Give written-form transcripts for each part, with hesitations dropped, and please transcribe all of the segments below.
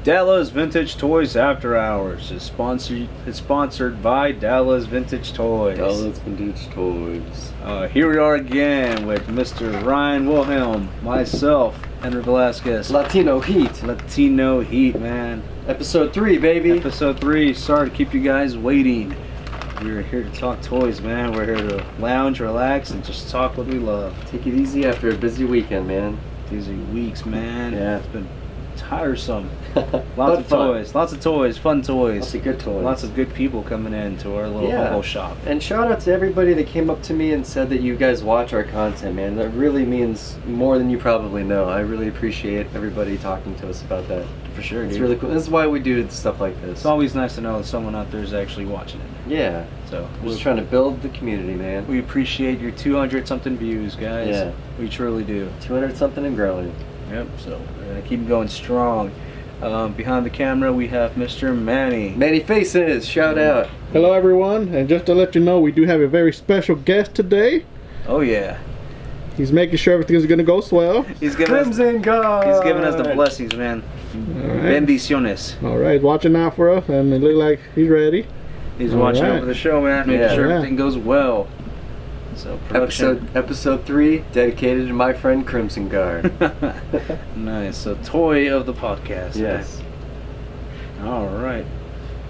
Dallas Vintage Toys After Hours is sponsored by Dallas Vintage Toys. Dallas Vintage Toys. Here we are again with Mr. Ryan Wilhelm, myself, Henry Velasquez. Latino Heat. Latino Heat, man. Episode 3, baby. Episode 3. Sorry to keep you guys waiting. We're here to talk toys, man. We're here to lounge, relax, and just talk what we love. Take it easy after a busy weekend, man. Busy weeks, man. Yeah. It's been tiresome. Lots of toys, fun toys. Lots of good toys. Lots of good people coming in to our little hobo shop. And shout out to everybody that came up to me and said that you guys watch our content, man. That really means more than you probably know. I really appreciate everybody talking to us about that. For sure, It's dude. really cool. This is why we do stuff like this. It's always nice to know that someone out there is actually watching it. Yeah. So We're just trying to build the community, man. we appreciate your 200 something views, guys. Yeah. We truly do. 200 something and growing. Yep. So we're gonna keep going strong. Behind the camera we have Mr. Manny. Manny Faces, shout out. Hello everyone, and just to let you know, we do have a very special guest today. Oh yeah. He's making sure everything is going to go swell. He's giving us. Crimson God. He's giving us the blessings, man. Alright. Bendiciones. Alright, watching out for us, and it looks like he's ready. He's watching Alright. over the show, man, making Yeah. sure Yeah. everything goes well. So production. Episode 3, dedicated to my friend Crimson Guard. Nice. So toy of the podcast. Yes. All right.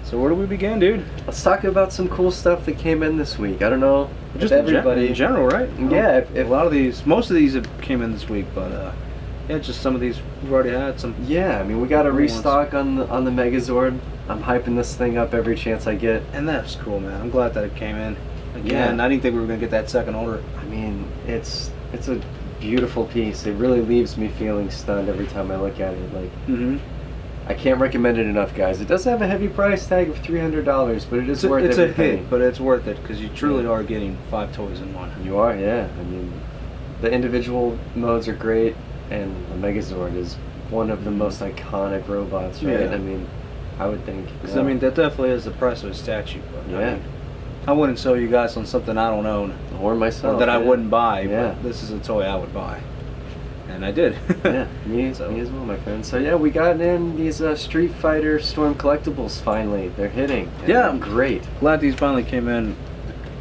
So where do we begin, dude? Let's talk about some cool stuff that came in this week. I don't know if Just everybody. in general, right? Yeah, If a lot of these, most of these have came in this week, but yeah, just some of these we've already had some. Yeah, I mean, we got a Cool restock on the Megazord. I'm hyping this thing up every chance I get. And that's cool, man. I'm glad that it came in. Again, Yeah. I didn't think we were gonna get that second order. I mean, it's a beautiful piece. It really leaves me feeling stunned every time I look at it. Like, Mm-hmm. I can't recommend it enough, guys. It does have a heavy price tag of $300, but it is worth It's every a penny. hit, but it's worth it because you truly are getting 5 toys in one. You are, yeah. I mean, the individual modes are great, and the Megazord is one of the most iconic robots, right? Yeah. I mean, I would think. Because I mean, that definitely is the price of a statue. But, Yeah. I mean, I wouldn't sell you guys on something I don't own or myself. or that I yeah. wouldn't buy. Yeah. But this is a toy I would buy, and I did. Yeah, me as well, my friend. So yeah, we got in these Street Fighter Storm collectibles finally. They're hitting. And Yeah. they're great. Glad these finally came in.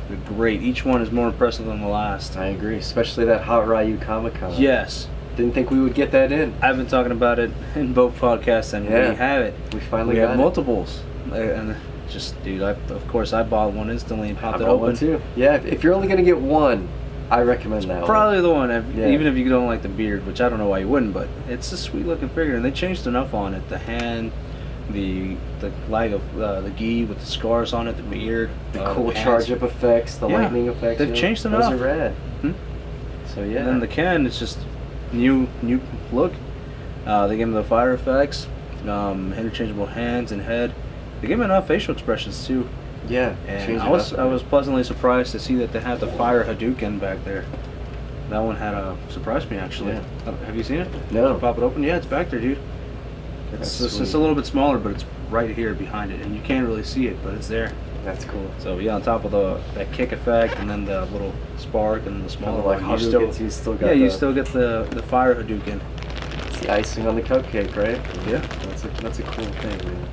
They're great. Each one is more impressive than the last. I agree, especially that Hot Ryu Comic-Con. Yes. Didn't think we would get that in. I've been talking about it in both podcasts, and Yeah. we have it. We finally We got have it. multiples, and just dude, of course I bought one instantly and I popped it bought open. one too. Yeah, if you're only gonna get one, I recommend that Probably the one, Yeah. even if you don't like the beard, which I don't know why you wouldn't, but it's a sweet looking figure, and they changed enough on it. The hand, the leg of the gi with the scars on it, the beard, one. The cool hands. charge-up effects, the Yeah. lightning effects. They've you know, changed those enough. are rad. Hmm? So yeah. And then the Ken, it's just new look. They gave him the fire effects, interchangeable hands and head. They gave him enough facial expressions too. yeah. And changed I it was up. I was pleasantly surprised to see that they had the fire Hadouken back there. That one had surprised me actually. Yeah. Have you seen it? No. Pop it open. Yeah, it's back there, dude. That's It's sweet. a little bit smaller, but it's right here behind it, and you can't really see it, but it's there. That's cool. So yeah, on top of that kick effect, and then the little spark, and the smaller Kinda like one, you Hadoukens, you still got you the- still get the fire Hadouken. It's the icing on the cupcake, right? Yeah. That's a cool thing, man.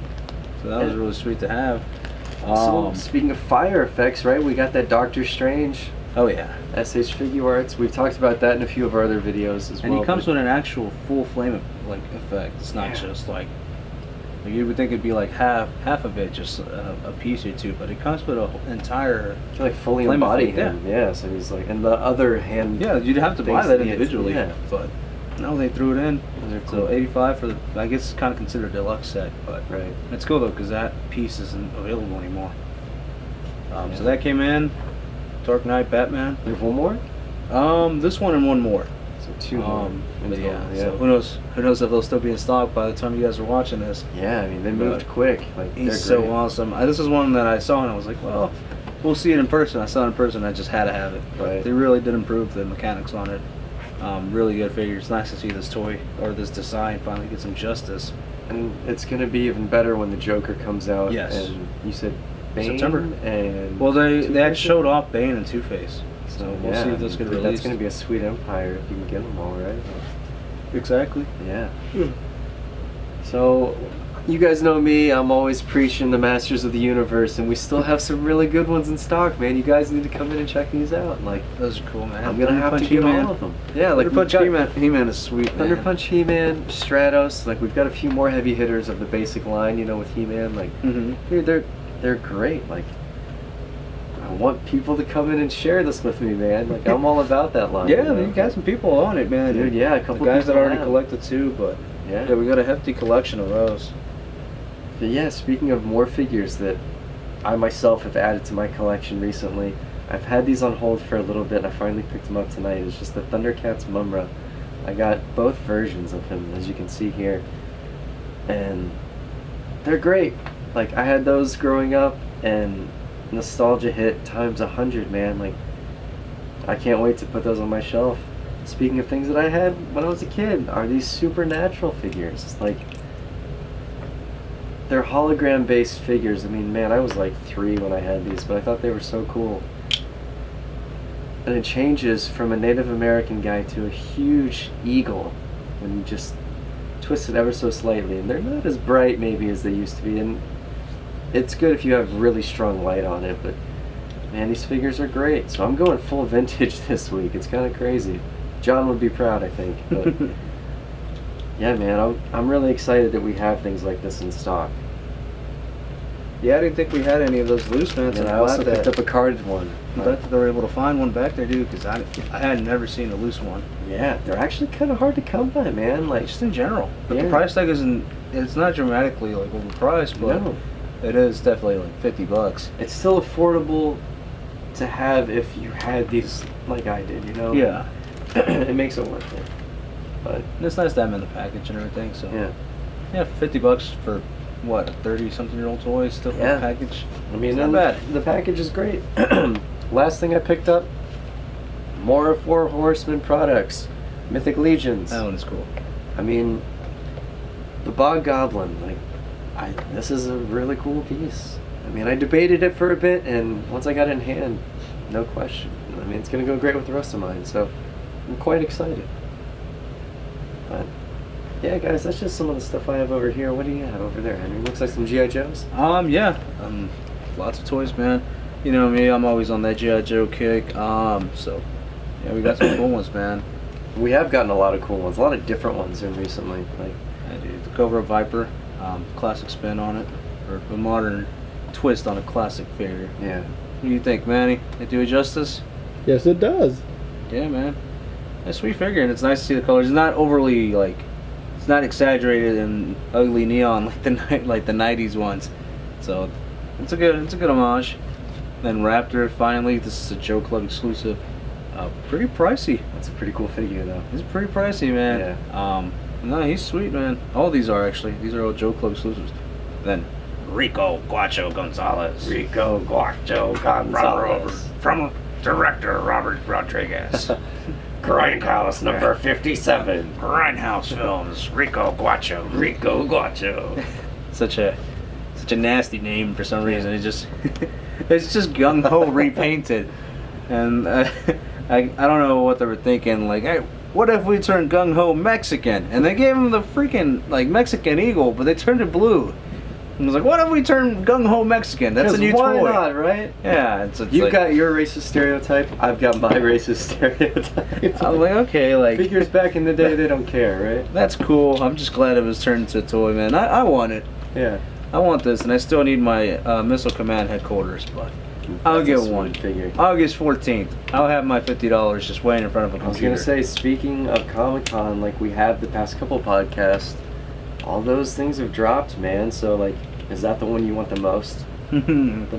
So that was really sweet to have. So speaking of fire effects, right? We got that Doctor Strange Oh yeah. SH Figure Arts. We've talked about that in a few of our other videos as And well. he comes but- with an actual full flame effect. It's not Yeah. just like you would think it'd be like half of it, just a piece or two, but it comes with an entire. I feel like fully flame embody effect, him. Yeah. So he's like, and the other hand. Yeah, you'd have to buy things that that he- individually, yeah. but no, they threw it in. Those are So cool. 85 for the. I guess it's kind of considered a deluxe set, but Right. it's cool though because that piece isn't available anymore. Yeah. So that came in. Dark Knight, Batman. You have one more? This one and one more. So two more. in But total, yeah, so who knows if they'll still be in stock by the time you guys are watching this. Yeah, I mean they But moved quick. Like they're He's so great. awesome. This is one that I saw and I was like, well, we'll see it in person. I saw it in person. I just had to have it. But Right. they really did improve the mechanics on it. Really good figure. It's nice to see this toy or this design finally get some justice. And it's gonna be even better when the Joker comes out. Yes. And you said Bane September. and Well, they had Two-Face? showed off Bane and Two-Face. So we'll yeah, see if this gets that's released. gonna be a sweet empire if you can get them all right. Exactly. Yeah. Hmm. So you guys know me, I'm always preaching the Masters of the Universe, and we still have some really good ones in stock, man. You guys need to come in and check these out. Like, Those are cool, man. I'm gonna have to get all of them. Yeah, like Thunder Punch He-Man is sweet, Thunder man. Punch He-Man, Stratos. Like, we've got a few more heavy hitters of the basic line, you know, with He-Man. Like, dude, they're great. Like, I want people to come in and share this with me, man. Like, I'm all about that line. Yeah, you got some people on it, man. Dude, yeah, a couple guys that people already have. collected too, but Yeah. we got a hefty collection of those. But yeah, speaking of more figures that I myself have added to my collection recently, I've had these on hold for a little bit. I finally picked them up tonight. It's just the Thundercats Mumra. I got both versions of him, as you can see here, and they're great. Like, I had those growing up, and nostalgia hit times 100, man. Like, I can't wait to put those on my shelf. Speaking of things that I had when I was a kid, are these supernatural figures. Like, they're hologram-based figures. I mean, man, I was like 3 when I had these, but I thought they were so cool. And it changes from a Native American guy to a huge eagle when you just twist it ever so slightly. And they're not as bright, maybe, as they used to be. And it's good if you have really strong light on it, but man, these figures are great. So I'm going full vintage this week. It's kind of crazy. John would be proud, I think. But yeah, man, I'm really excited that we have things like this in stock. Yeah, I didn't think we had any of those loose ones. And I'm I also glad picked up a carded one. I'm glad that they were able to find one back there, dude, because I had never seen a loose one. Yeah, they're actually kind of hard to come by, man. Like, Just in general. But Yeah. the price tag it's not dramatically like overpriced, but no, it is definitely like $50. it's still affordable to have if you had these like I did, you know? Yeah. It makes it worth it. But And it's nice to have them in the package and everything, so. yeah, Yeah, $50 for what, a 30-something-year-old toy is still in Yeah. the package. I mean, It's not and bad. the package is great. Last thing I picked up, more 4 Horsemen products, Mythic Legions. That one is cool. I mean, the Bog Goblin, like, this is a really cool piece. I mean, I debated it for a bit, and once I got it in hand, no question. I mean, it's going to go great with the rest of mine, so I'm quite excited. But yeah, guys, that's just some of the stuff I have over here. What do you have over there, Henry? Looks like some G.I. Joes. Yeah. Lots of toys, man. You know me, I'm always on that G.I. Joe kick. So yeah, we got some cool ones, man. We have gotten a lot of cool ones, a lot of different ones in recently. Like, I do the Cobra Viper, classic spin on it, or a modern twist on a classic figure. yeah, What do you think, Manny? They do it justice? Yes, it does. Yeah, man. It's a sweet figure, and it's nice to see the colors. It's not overly it's not exaggerated and ugly neon like the '90s ones. So it's a good homage. Then Raptor, finally, this is a Joe Club exclusive. Pretty pricey. that's a pretty cool figure, though. It's pretty pricey, man. Yeah. No, he's sweet, man. All these are actually. These are all Joe Club exclusives. Then Rico Guacho Gonzalez. Rico Guacho Gonzalez. From director Robert Rodriguez. Grindhouse number 57. Grindhouse Films, Rico Guacho. Rico Guacho. Such a nasty name for some reason. It's just gung ho repainted, and I don't know what they were thinking. Like, hey, what if we turned gung ho Mexican? And they gave him the freaking Mexican eagle, but they turned it blue. And I was like, what if we turn gung ho Mexican? That's a new why toy. not, right? Yeah, it's You've like, got your racist stereotype. I've got my racist stereotype. I'm like, okay, like Figures back in the day, they don't care, right? that's cool. I'm just glad it was turned into a toy, man. I want it. Yeah. I want this, and I still need my Missile Command headquarters, but I'll That's get a sweet one. figure. August 14th. I'll have my $50 just waiting in front of a I was computer. gonna say, speaking of Comic-Con, like we have the past couple podcasts, all those things have dropped, man. So, like, is that the one you want the most? The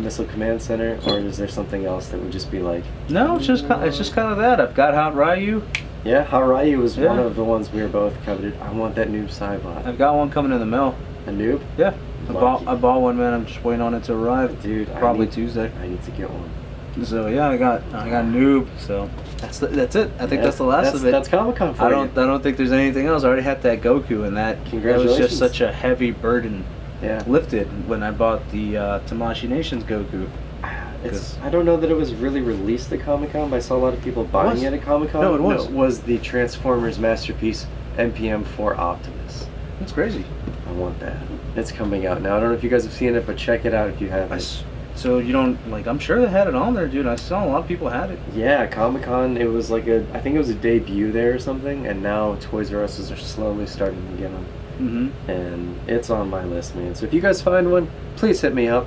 Missile Command Center, or is there something else that would just be like? No, it's just kind of that. I've got Hot Ryu. Yeah, Harayu was one Yeah. of the ones we were both coveted. I want that noob Cybot. I've got one coming in the mail. A noob? Yeah, I Lucky. bought one, man. I'm just waiting on it to arrive. Dude, Probably I need, Tuesday. I need to get one. So yeah, I got Noob. So that's it. I think Yeah, that's the last of it. That's Comic-Con for I you. don't think there's anything else. I already had that Goku, and that was Congratulations. just such a heavy burden Yeah. lifted when I bought the Tamashii Nations Goku. I don't know that it was really released at Comic-Con, but I saw a lot of people buying was. it at Comic-Con. No, it was. Was the Transformers masterpiece NPM4 Optimus. That's crazy. I want that. It's coming out now. I don't know if you guys have seen it, but check it out if you haven't. So you don't like? I'm sure they had it on there, dude. I saw a lot of people had it. Yeah, Comic-Con, it was like I think it was a debut there or something, and now Toys R Us are slowly starting to get them. Mm-hmm. And it's on my list, man. So if you guys find one, please hit me up.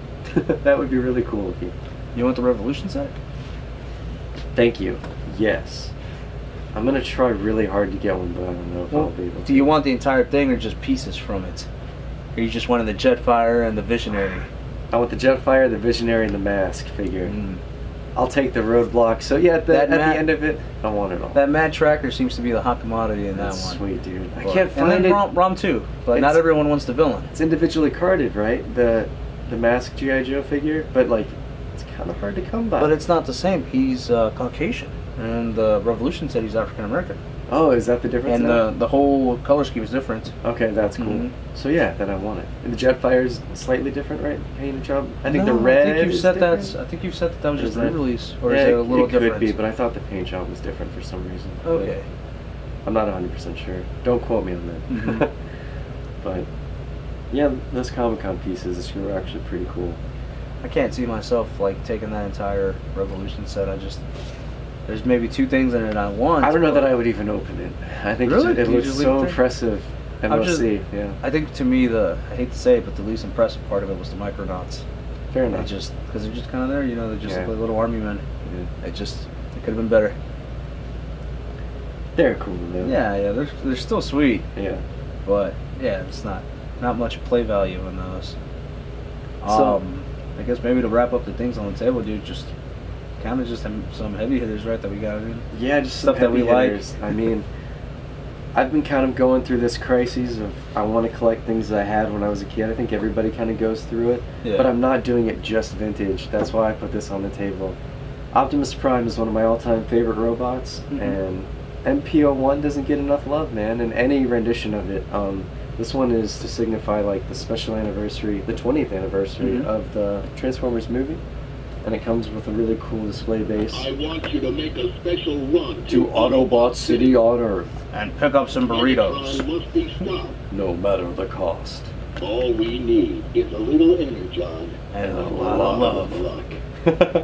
That would be really cool of you. You want the Revolution set? Thank you. Yes. I'm gonna try really hard to get one, but I don't know if I'll be able to. Do you want the entire thing or just pieces from it? Or you just wanted the Jetfire and the Visionary? I want the Jetfire, the Visionary, and the Mask figure. Mm. I'll take the Roadblock. So yeah, at the end of it, I want it all. That Mad Tracker seems to be the hot commodity in That's that one. sweet, dude. I But- can't find and it. then Rom too, but not everyone wants the villain. It's individually carded, right? The Mask G.I. Joe figure, but like it's kind of hard to come by. But it's not the same. He's Caucasian, and the Revolution said he's African American. Oh, is that the difference? And now? the whole color scheme is different. Okay, that's cool. Mhm. So yeah, then I want it. And the Jetfire is slightly different, right? Paint job. I think No, the red. I think you is said different. that. I think you said that was Is just that- re-release, or yeah, is it a little it different? could be, but I thought the paint job was different for some reason. But Okay. I'm not 100% sure. Don't quote me on that. Mhm. But yeah, those Comic-Con pieces were actually pretty cool. I can't see myself like taking that entire Revolution set. There's maybe two things in it I want. I don't know but that I would even open it. I think Really? it You looks just leave so it there? impressive, and I'm we'll just- see. Yeah, I think to me I hate to say it, but the least impressive part of it was the Micronauts. fair They enough. just because they're just kind of there, you know. They're just Yeah. like little army men. Yeah. It could have been better. They're cool, man. Yeah, they're still sweet, Yeah. but yeah, it's not much play value in those. So- I guess maybe to wrap up the things on the table, dude, just kind of just some heavy hitters, right? That we got in. Yeah, just Stuff some that we heavy like. hitters. I mean, I've been kind of going through this crisis of I want to collect things that I had when I was a kid. I think everybody kind of goes through it, Yeah. but I'm not doing it just vintage. That's why I put this on the table. Optimus Prime is one of my all-time favorite robots, Mhm. and MPO1 doesn't get enough love, man, in any rendition of it. This one is to signify like the special anniversary, the 20th anniversary Mhm. of the Transformers movie, and it comes with a really cool display base. I want you to make a special run To Autobot City on Earth, And pick up some burritos. Megatron must be stopped. no matter the cost. All we need is a little energon And a lot of love. luck.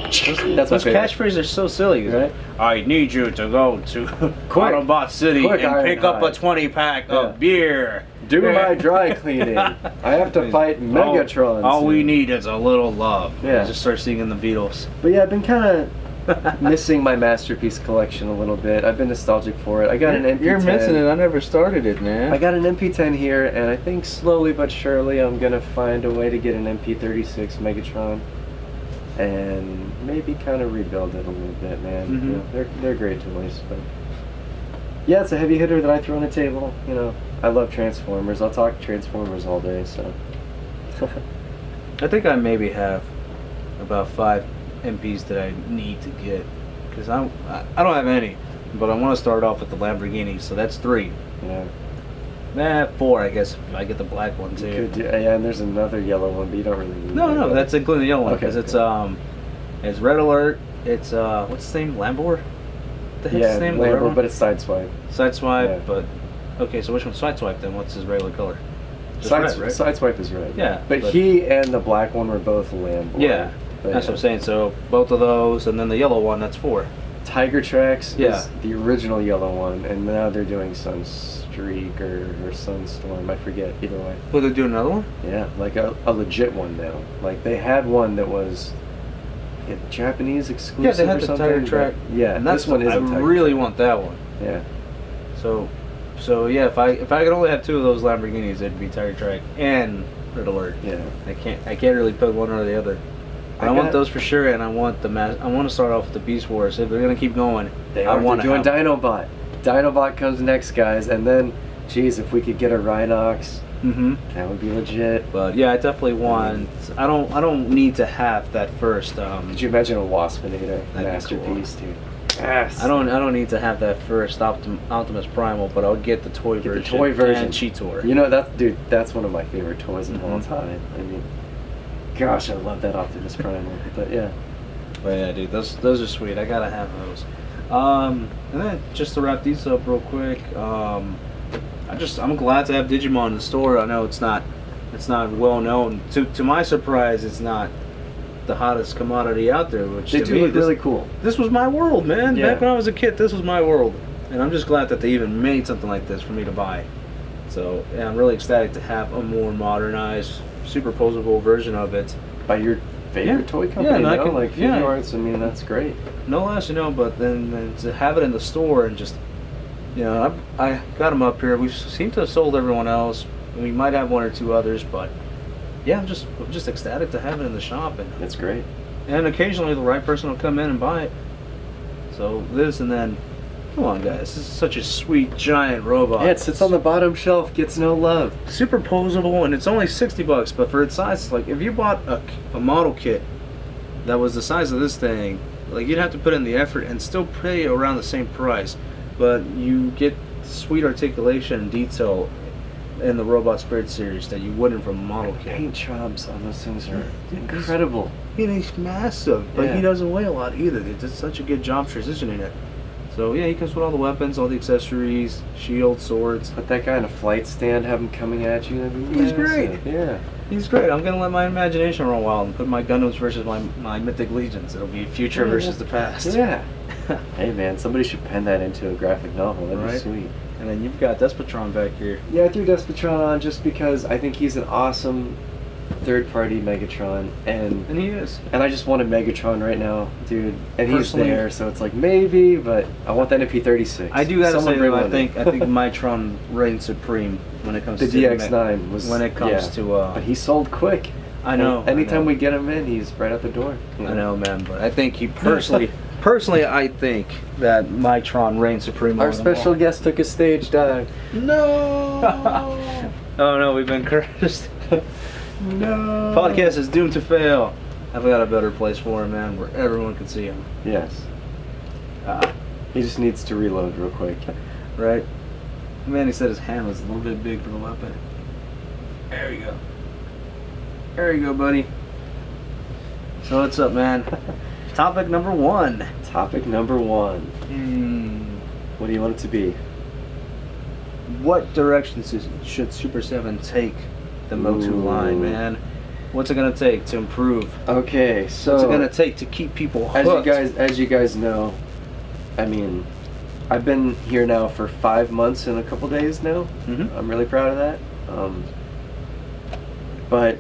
That's my Those favorite. catchphrays are so silly. Right? I need you to go to Quick. Autobot City Quick, and pick up a Ironhide. 20-pack Yeah. of beer. Do my dry cleaning. I have to fight Megatron. All we soon. need is a little love. Yeah. I just start singing the Beatles. But yeah, I've been kind of missing my masterpiece collection a little bit. I've been nostalgic for it. I got an MP10. You're missing it. I never started it, man. I got an MP10 here, and I think slowly but surely I'm gonna find a way to get an MP36 Megatron, and maybe kind of rebuild it a little bit, man. Mhm. You know, they're great toys, but yeah, it's a heavy hitter that I throw on the table. You know, I love Transformers. I'll talk Transformers all day. So I think I maybe have about 5 MPs that I need to get. Because I don't have any. But I want to start off with the Lamborghini, so that's 3. yeah, 4, I guess, if I get the black one too. could do, yeah, and there's another yellow one, but you don't really need No, that. that's including the yellow one Okay, because it's okay. it's Red Alert. It's what's his name? Lambor. The heck's Yeah, his name? The red Lambo, one? but it's Sideswipe. Sideswipe. Yeah. But okay, so which one's Sideswipe then? What's his regular color? Just red, right? Sideswipe is red. Yeah, but but- he and the black one were both Lambo. Yeah, But that's what I'm saying. So both of those, and then the yellow one. That's 4. Tiger Tracks Yeah. is the original yellow one, and now they're doing Sunstreak or Sunstorm. I forget. Either way. Will they do another one? Yeah, like a legit one now. Like they had one that was Japanese exclusive. Yeah, they had or the something, Tiger but- Track. Yeah, and that's this one is. I a Tiger really Track. want that one. Yeah. So yeah, if I could only have 2 of those Lamborghinis, it'd be Tiger Track and Red Alert. Yeah. I can't really pick one or the other. I I want got- those for sure, and I want I want to start off with the Beast Wars. If they're gonna keep going, I want to doing have. Dinobot. Dinobot comes next, guys, and then, geez, if we could get a Rhinox, Mm-hmm. that would be legit. But yeah, I definitely want. I don't need to have that first. Could you imagine a Waspinator That'd be masterpiece, dude? Yes. I don't need to have that first Optimus Primal, but I'll get the toy Get the version. toy version. And Cheetor. You know that's one of my favorite toys of all Mhm. time. I mean, gosh, I love that Optimus Primal. But yeah, But yeah, dude, those are sweet. I gotta have those. And then just to wrap these up real quick, I I'm glad to have Digimon in the store. I know it's not well known. To my surprise, it's not the hottest commodity out there. Which They to do me, look really cool. This was my world, man. Yeah. Back when I was a kid, this was my world, and I'm just glad that they even made something like this for me to buy. So yeah, I'm really ecstatic to have a more modernized, superposable version of it. By your favorite Yeah. toy company, Yeah, and I no? can- Like yeah. Figure Arts, I mean, that's great. No less, but then to have it in the store and just, I got them up here. We seem to have sold everyone else. We might have one or two others, but yeah, I'm just ecstatic to have it in the shop, That's great. and occasionally the right person will come in and buy it. So this, and then, come on, guys, this is such a sweet giant robot. Yeah, it sits on the bottom shelf, gets no love. Superposable, and it's only $60, but for its size, like if you bought a model kit that was the size of this thing, like you'd have to put in the effort and still pay around the same price, but you get sweet articulation and detail in the Robot Spirit series that you wouldn't from a model kit. Paint jobs on those things are incredible. He's massive, but Yeah. he doesn't weigh a lot either. They did such a good job transitioning it. So yeah, he comes with all the weapons, all the accessories, shield, swords. Put that guy in a flight stand, have him coming at you. That'd be He's massive. great. Yeah. He's great. I'm gonna let my imagination run wild and put my Gundams versus my Mythic Legions. It'll be future versus the past. Yeah. Hey man, somebody should pen that into a graphic novel. That'd Right. be sweet. And then you've got Despotron back here. Yeah, I threw Despotron on just because I think he's an awesome third-party Megatron, and And he is. I just want a Megatron right now, dude. And he's Personally- there, so it's like maybe, but I want that MP36. I do gotta Someone say bring though, I one think in. Mytron reigns supreme when it comes the to DX9 was when it comes yeah. to But he sold quick. I know. Anytime I know. we get him in, he's right out the door. I know, man, but I think he personally, I think that Mytron reigns supreme. Our over them special all. guest took a stage dive. No. Oh no, we've been cursed. No. Podcast is doomed to fail. I've got a better place for him, man, where everyone can see him. Yes. He just needs to reload real quick. Right? Man, he said his hand was a little bit big for the weapon. There you go. There you go, buddy. So what's up, man? Topic number 1. Topic number 1. What do you want it to be? What direction should Super 7 take the Motu Ooh. line, man? What's it gonna take to improve? Okay, so What's it gonna take to keep people hooked? as you guys know, I mean, I've been here now for 5 months and a couple days now. Mhm. I'm really proud of that. But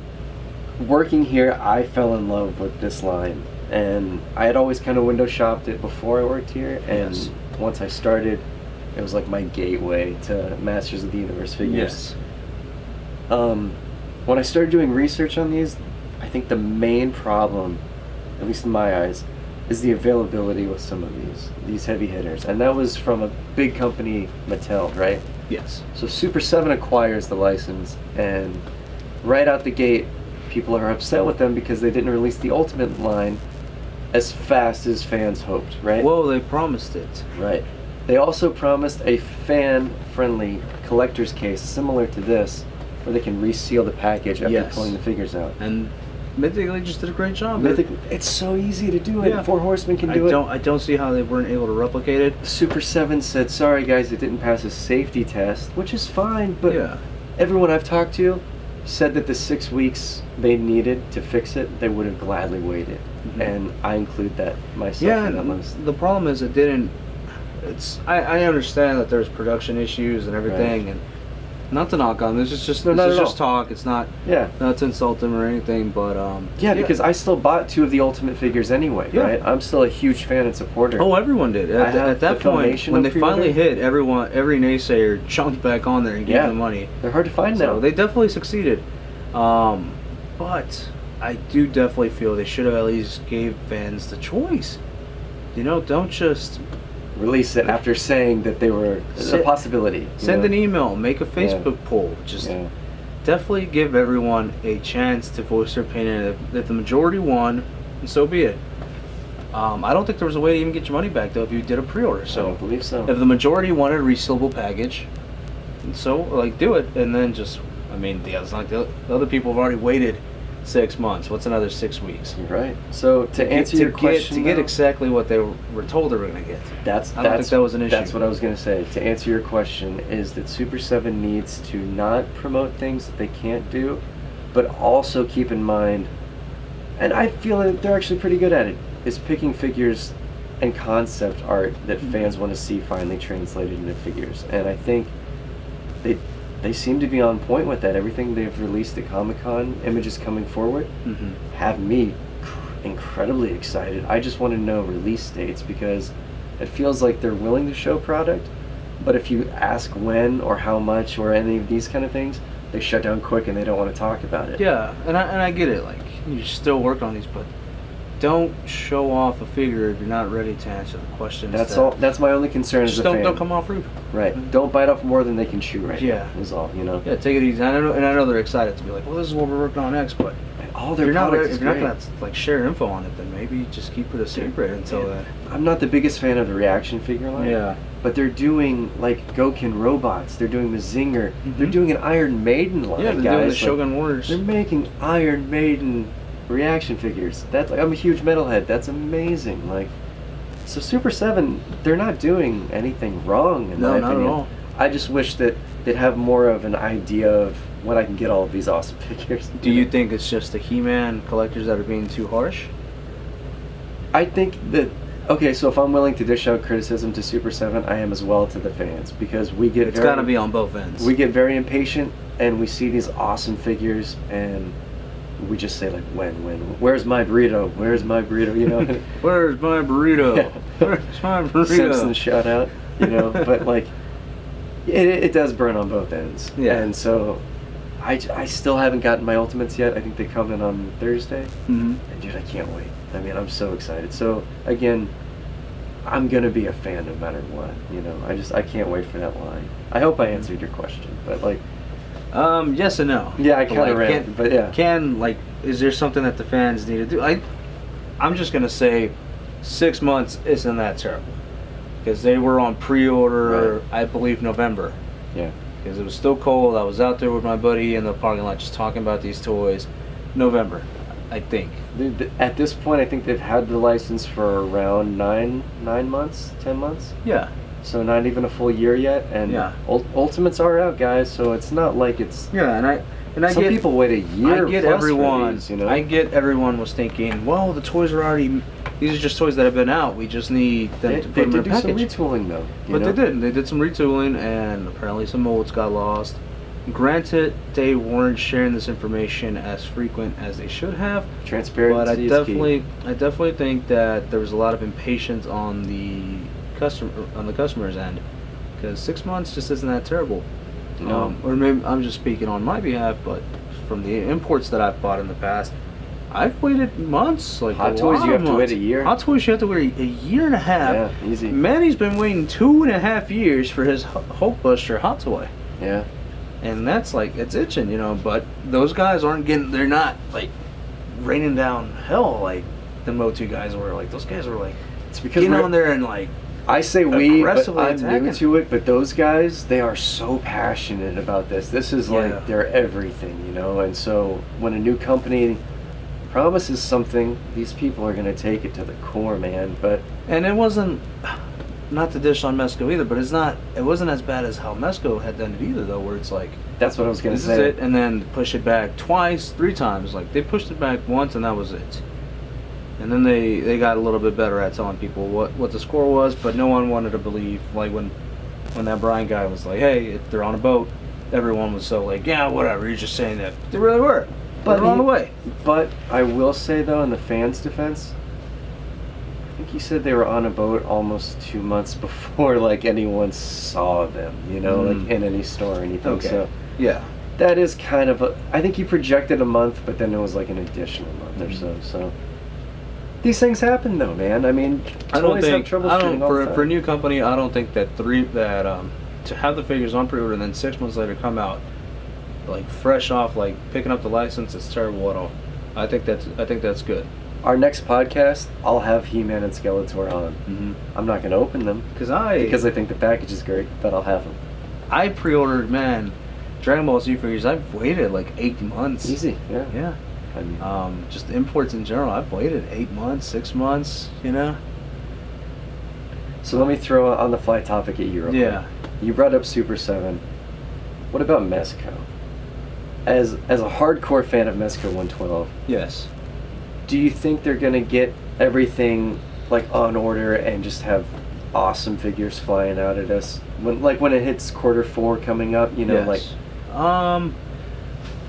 working here, I fell in love with this line, and I had always kind of window shopped it before I worked here, and Yes. once I started, it was like my gateway to Masters of the Universe figures. Yes. When I started doing research on these, I think the main problem, at least in my eyes, is the availability with some of these heavy hitters. And that was from a big company, Mattel, right? Yes. So Super 7 acquires the license, and right out the gate, people are upset with them because they didn't release the Ultimate line as fast as fans hoped, right? Whoa, they promised it. Right. They also promised a fan-friendly collector's case similar to this, where they can reseal the package after Yes. pulling the figures out. And Mythic just did a great job. Mythic, it's so easy to do it. Yeah. 4 Horsemen can do it. I don't see how they weren't able to replicate it. Super 7 said, sorry guys, it didn't pass a safety test, which is fine, but Yeah. everyone I've talked to said that the 6 weeks they needed to fix it, they would have gladly waited. Mhm. And I include that myself Yeah, in that list. the problem is it didn't. I understand that there's production issues and everything, and not to knock on this. It's just No, this not is at just all. talk. It's not Yeah. to insult them or anything, but Yeah, because I still bought 2 of the Ultimate figures anyway, Yeah. right? I'm still a huge fan and supporter. Oh, everyone did. I have At that the point, Filmation when they of pre-order. finally hit, every naysayer jumped back on there and gave Yeah. them money. They're hard to find now. So they definitely succeeded. But I do definitely feel they should have at least gave fans the choice. Don't just Release it after saying that they were a Send- possibility. send an email, make a Facebook poll. Just Yeah. definitely give everyone a chance to voice their opinion. If the majority won, and so be it. I don't think there was a way to even get your money back though if you did a pre-order. I So don't believe so. if the majority wanted a resealable package, so do it, and then just the other people have already waited 6 months. What's another 6 weeks? You're right. So to answer your question, to get though, exactly what they were told they were going to get. I don't think that was an issue. That's what I was going to say. To answer your question, is that Super 7 needs to not promote things that they can't do, but also keep in mind, and I feel that they're actually pretty good at it, is picking figures and concept art that fans want to see finally translated into figures. And I think they seem to be on point with that. Everything they've released at Comic-Con, images coming forward, have me incredibly excited. I just want to know release dates, because it feels like they're willing to show product, but if you ask when or how much or any of these kind of things, they shut down quick and they don't want to talk about it. Yeah, and I get it. Like, you still work on these, but don't show off a figure if you're not ready to answer the questions. That's all. That's my only concern as a fan. Don't come off rude. Right. Don't bite off more than they can chew. Right. Yeah. Is all. You know. Yeah. Take it easy. I know they're excited to be like, well, this is what we're working on next, but all their if you're product is not great. gonna like share info on it, then maybe just keep it a secret until that. I'm not the biggest fan of the reaction figure line. Yeah. But they're doing like Gokin robots. They're doing the Zinger. They're doing an Iron Maiden line. Yeah, they're guys. doing the Shogun Warriors. They're making Iron Maiden reaction figures. That's like, I'm a huge metalhead. That's amazing. Like, so Super 7, they're not doing anything wrong in my opinion. Not at all. I just wish that they'd have more of an idea of when I can get all of these awesome figures. Do you think it's just the He-Man collectors that are being too harsh? I think that, okay, so if I'm willing to dish out criticism to Super 7, I am as well to the fans, because we get It's got to be on both ends. We get very impatient, and we see these awesome figures, and we just say like, when, where's my burrito? Where's my burrito? You know, Where's my burrito? Yeah. Where's my burrito? Simpsons shout out, you know. But like, it does burn on both ends. Yeah. And so, I still haven't gotten my Ultimates yet. I think they come in on Thursday. Mm-hmm. And dude, I can't wait. I mean, I'm so excited. So again, I'm gonna be a fan no matter what. You know, I can't wait for that line. I hope I answered your question, but like. Yes and no. Yeah, I kind of ran, but yeah. Is there something that the fans need to do? I'm just gonna say, 6 months isn't that terrible, because they were on pre-order, Right. I believe November. Yeah. Because it was still cold. I was out there with my buddy in the parking lot just talking about these toys. November, I think. At this point, I think they've had the license for around 9 months, 10 months. Yeah. So not even a full year yet, and Yeah. Ultimates are out, guys. So it's not like it's. Yeah, and I Some get people wait a year. I get plus everyone. For these, you know? I get everyone was thinking, well, the toys are already. These are just toys that have been out. We just need them to put They them in did a do some package. retooling though. But they did. They did some retooling, and apparently some molds got lost. Granted, they weren't sharing this information as frequent as they should have. Transparency But I is key. definitely think that there was a lot of impatience on the customer's end, because 6 months just isn't that terrible. No. Or maybe I'm just speaking on my behalf, but from the imports that I've bought in the past, I've waited months. Like Hot a Toys, lot you of have to wait months. a year. Hot Toys, you have to wait a year and a half. Yeah, easy. Manny's been waiting 2.5 years for his Hulkbuster Hot Toy. Yeah. And that's like, it's itching, you know, but those guys they're not like raining down hell like the Motu guys were. Like, those guys were like, It's because getting we're- on there and like, I say we, but aggressively I'm attacking. new to it. But those guys, they are so passionate about this. This is Yeah. like their everything, you know. And so when a new company promises something, these people are going to take it to the core, man. But and it wasn't, not to dish on Mesco either, but it wasn't as bad as how Mesco had done it either, though, where it's like, that's what I was going to this say. is it, and then push it back twice, 3 times. Like, they pushed it back once, and that was it. And then they got a little bit better at telling people what the score was, but no one wanted to believe. Like, when that Brian guy was like, hey, if they're on a boat, everyone was so like, yeah, whatever, you're just saying that. They really were. But they're on the way. But I will say, though, in the fans' defense, I think he said they were on a boat almost 2 months before like anyone saw them, you know, like in any store or anything. Okay. So Yeah. that is kind of I think he projected a month, but then it was like an additional month or so. So these things happen, though, man. I mean, toys have troubleshooting all the time. For a new company, I don't think that to have the figures on pre-order and then 6 months later come out like fresh off, like picking up the license, it's terrible at all. I think that's good. Our next podcast, I'll have He-Man and Skeletor on. Mm-hmm. I'm not going to open them because I think the package is great, but I'll have them. I pre-ordered, Dragon Ball Z figures. I've waited like 8 months. Easy, yeah. Yeah. I mean, Just imports in general. I've waited 8 months, 6 months. You know. so let me throw on the fly topic at you real Yeah. quick. You brought up Super 7. What about Mezco? As a hardcore fan of Mezco 112, Yes. do you think they're gonna get everything like on order and just have awesome figures flying out at us when it hits Q4 coming up? You know, Yes. like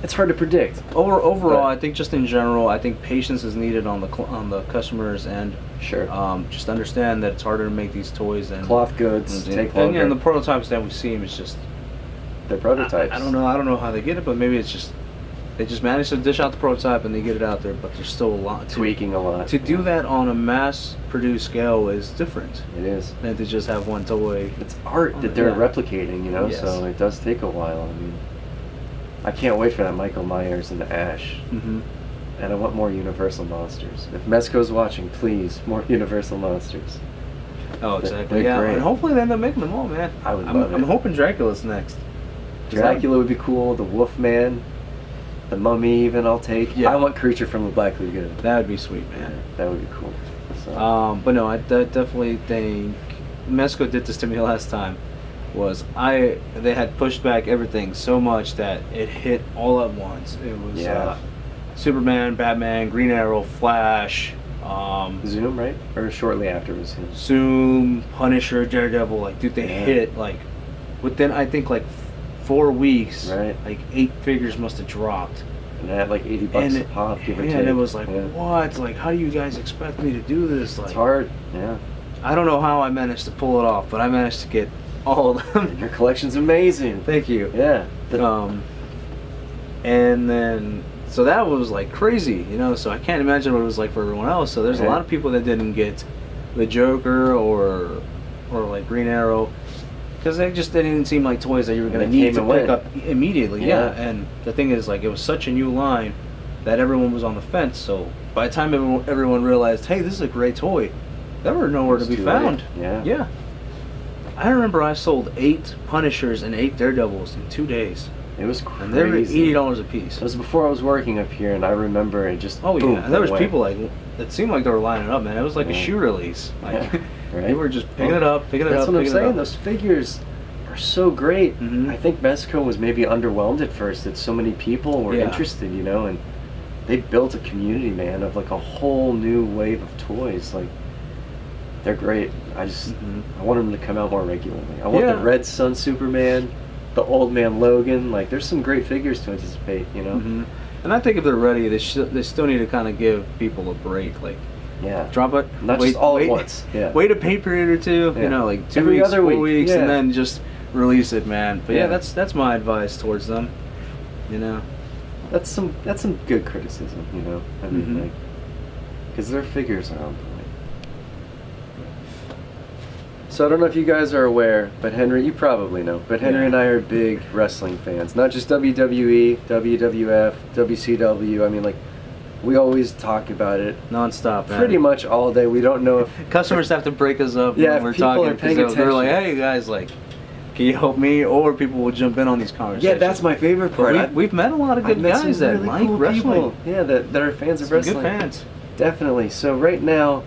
it's hard to predict. Overall, But- I think just in general, I think patience is needed on the customers and Sure. just understand that it's harder to make these toys and Cloth goods take and, longer. yeah, and the prototypes that we see, it's just They're prototypes. I don't know how they get it, but maybe it's just they just manage to dish out the prototype and they get it out there, but there's still a lot Tweaking a lot. to do that on a mass-produced scale is different It is. than to just have one toy. It's art that they're Yeah. replicating, you know, Yes. so it does take a while. I mean, I can't wait for that Michael Myers and the Ash. Mm-hmm. And I want more Universal Monsters. If Mezco's watching, please, more Universal Monsters. Oh, They're exactly. Yeah, great. and hopefully they end up making them all, man. I would love I'm it. hoping Dracula's next. Dracula would be cool, the Wolfman, the Mummy even I'll take. Yeah. I want Creature from the Black Lagoon. That would be sweet, man. That would be cool. So, But no, I definitely think Mezco did this to me last time. They had pushed back everything so much that it hit all at once. It was Yeah. Superman, Batman, Green Arrow, Flash, Zoom, right? Or shortly after was him. Zoom, Punisher, Daredevil. Like, dude, they Yeah. hit like within I think like 4 weeks. Right. Like 8 figures must have dropped. And it had like $80 a pop, give or take. And it was like, Yeah. what? Like, how do you guys expect me to do this? Like, It's hard, yeah. I don't know how I managed to pull it off, but I managed to get all of them. Your collection's amazing. Thank you. Yeah. And then so that was like crazy, you know. So I can't imagine what it was like for everyone else. So there's a Right. lot of people that didn't get the Joker or like Green Arrow because they didn't seem like toys that you were And going to they need came to and pick went. up immediately. Yeah. Yeah. And the thing is, like, it was such a new line that everyone was on the fence. So by the time everyone realized, hey, this is a great toy, they were nowhere to be Too found. late. Yeah. Yeah. I remember I sold 8 Punishers and 8 Daredevils in 2 days. It was crazy. And they were $80 a piece. It was before I was working up here, and I remember it just. Oh boom, yeah, and there was went. people like it seemed like they were lining up, man. It was like a Yeah. shoe release. Like Yeah, right. they were just picking it up, picking it That's up. what I'm picking it saying. up. Those figures are so great. Mhm. I think Mezco was maybe underwhelmed at first that so many people were Yeah. interested, you know, and they built a community, man, of like a whole new wave of toys. Like, they're great. I want them to come out more regularly. I want the Yeah. Red Sun Superman, the Old Man Logan. Like, there's some great figures to anticipate, you know. Mhm. And I think if they're ready, they still need to kind of give people a break. Like Yeah. drop it, Not just all at once. Yeah. Wait a pay period or two. Yeah. You know, like 2 Every weeks, other 4 week, weeks, yeah. and then just release it, man. But yeah, Yeah. that's my advice towards them. You know. That's some good criticism, you know. I mean, Mhm. like, because their figures are on point. So I don't know if you guys are aware, but Henry, you probably know, but Henry Yeah. and I are big wrestling fans. Not just WWE, WWF, WCW. I mean, like, we always talk about it Non-stop, man. pretty much all day. We don't know if Customers have to break us up Yeah, when if we're people talking are paying because they're like, attention. "Hey guys, like, can you help me?" Or people will jump in on these conversations. Yeah, that's my favorite part. But we've met a lot of I've good met some guys that really like cool wrestling. people. Yeah, that are fans of Some wrestling. good fans. Definitely. So right now,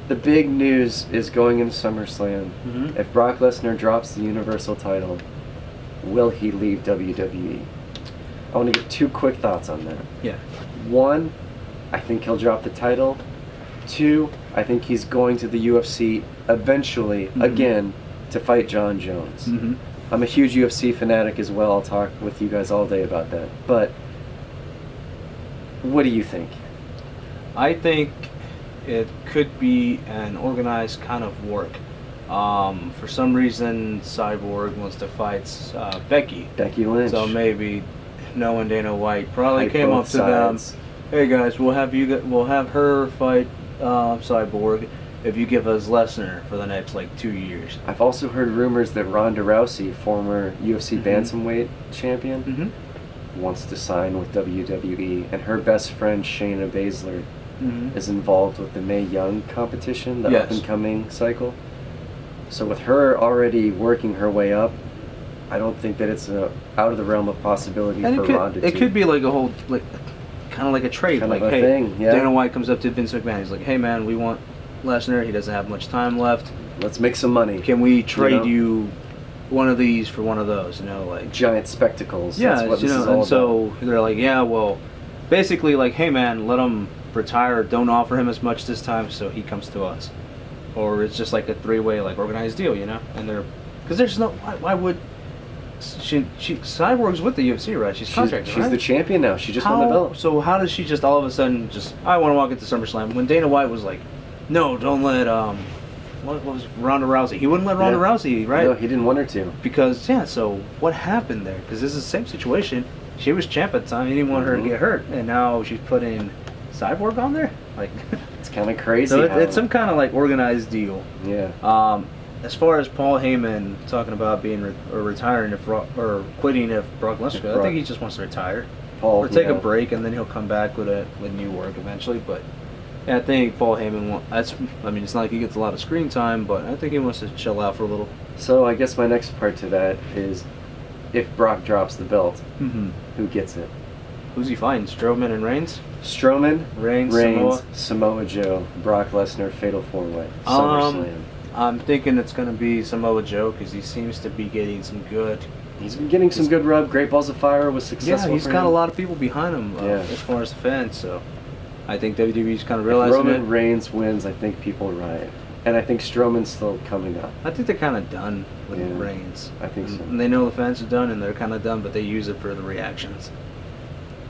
the big news is going into SummerSlam. Mhm. If Brock Lesnar drops the Universal title, will he leave WWE? I want to give 2 quick thoughts on that. Yeah. 1, I think he'll drop the title. 2, I think he's going to the UFC eventually, Mhm. again, to fight John Jones. Mm-hmm. I'm a huge UFC fanatic as well. I'll talk with you guys all day about that. But what do you think? I think it could be an organized kind of work. For some reason, Cyborg wants to fight Becky. Becky Lynch. So maybe knowing Dana White probably Hype came up both to them. sides. Hey guys, we'll have her fight Cyborg if you give us Lesnar for the next like 2 years. I've also heard rumors that Ronda Rousey, former UFC Mhm. bantamweight champion, Mm-hmm. wants to sign with WWE, and her best friend Shayna Baszler Mm-hmm. is involved with the Mae Young competition, the Yes. up-and-coming cycle. So with her already working her way up, I don't think that it's out of the realm of possibility And for Ronda it to. could be like a whole kind of like a trade. Kind like, of a hey, thing, yeah. Dana White comes up to Vince McMahon. He's like, hey, man, we want Lesnar. He doesn't have much time left. Let's make some money. Can we trade know? you one of these for one of those? You know, like Giant spectacles. yeah, That's what you this know. is all And about. so they're like, yeah, well, basically, like, hey, man, let him retire. Don't offer him as much this time, so he comes to us. Or it's just like a three-way, like, organized deal, you know. And they're because there's no why would she Cyborg's with the UFC, right? She's contracted, She's right? the champion now. She just won the belt. So how does she just all of a sudden just I want to walk into SummerSlam when Dana White was like, no, don't let what was Ronda Rousey? He wouldn't let Ronda Rousey, right? No, he didn't want her to. Because yeah, so what happened there? Because this is the same situation. She was champ at the time. He didn't want her to get hurt, and now she's putting Cyborg on there. Like It's kind of crazy. so how- it's some kind of like organized deal. Yeah. As far as Paul Heyman talking about being or retiring or quitting if Brock Lesnar, goes, I think he just wants to retire Paul, or take you a know, break, and then he'll come back with new work eventually. But yeah, I think Paul Heyman I mean, it's not like he gets a lot of screen time, but I think he wants to chill out for a little. So I guess my next part to that is, if Brock drops the belt, Mm-hmm. who gets it? Who's he fighting? Strowman and Reigns? Strowman, Reigns, Samoa Joe, Brock Lesnar, Fatal 4-Way, SummerSlam. I'm thinking it's going to be Samoa Joe because he seems to be getting some good. He's been getting some good rub. Great Balls of Fire was successful. Yeah, he's for got him. a lot of people behind him as far as the fans. So I think WWE's kind of If realizing Roman it. Reigns wins, I think people riot. And I think Strowman's still coming up. I think they're kind of done with Yeah, Reigns. I think so. And they know the fans are done, and they're kind of done, but they use it for the reactions.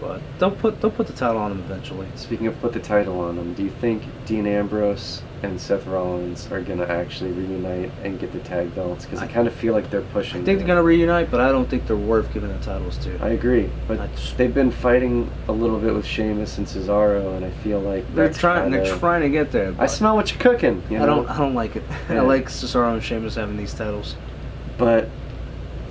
But they'll put the title on him eventually. Speaking of put the title on him, do you think Dean Ambrose and Seth Rollins are going to actually reunite and get the tag belts? Because I kind of feel like they're pushing. I think they're going to reunite, but I don't think they're worth giving the titles to. I agree, but That's- they've been fighting a little bit with Sheamus and Cesaro, and I feel like They're that's trying kinda- to get there. I But smell what you're cooking. You know? I don't like it. Yeah. I like Cesaro and Sheamus having these titles. But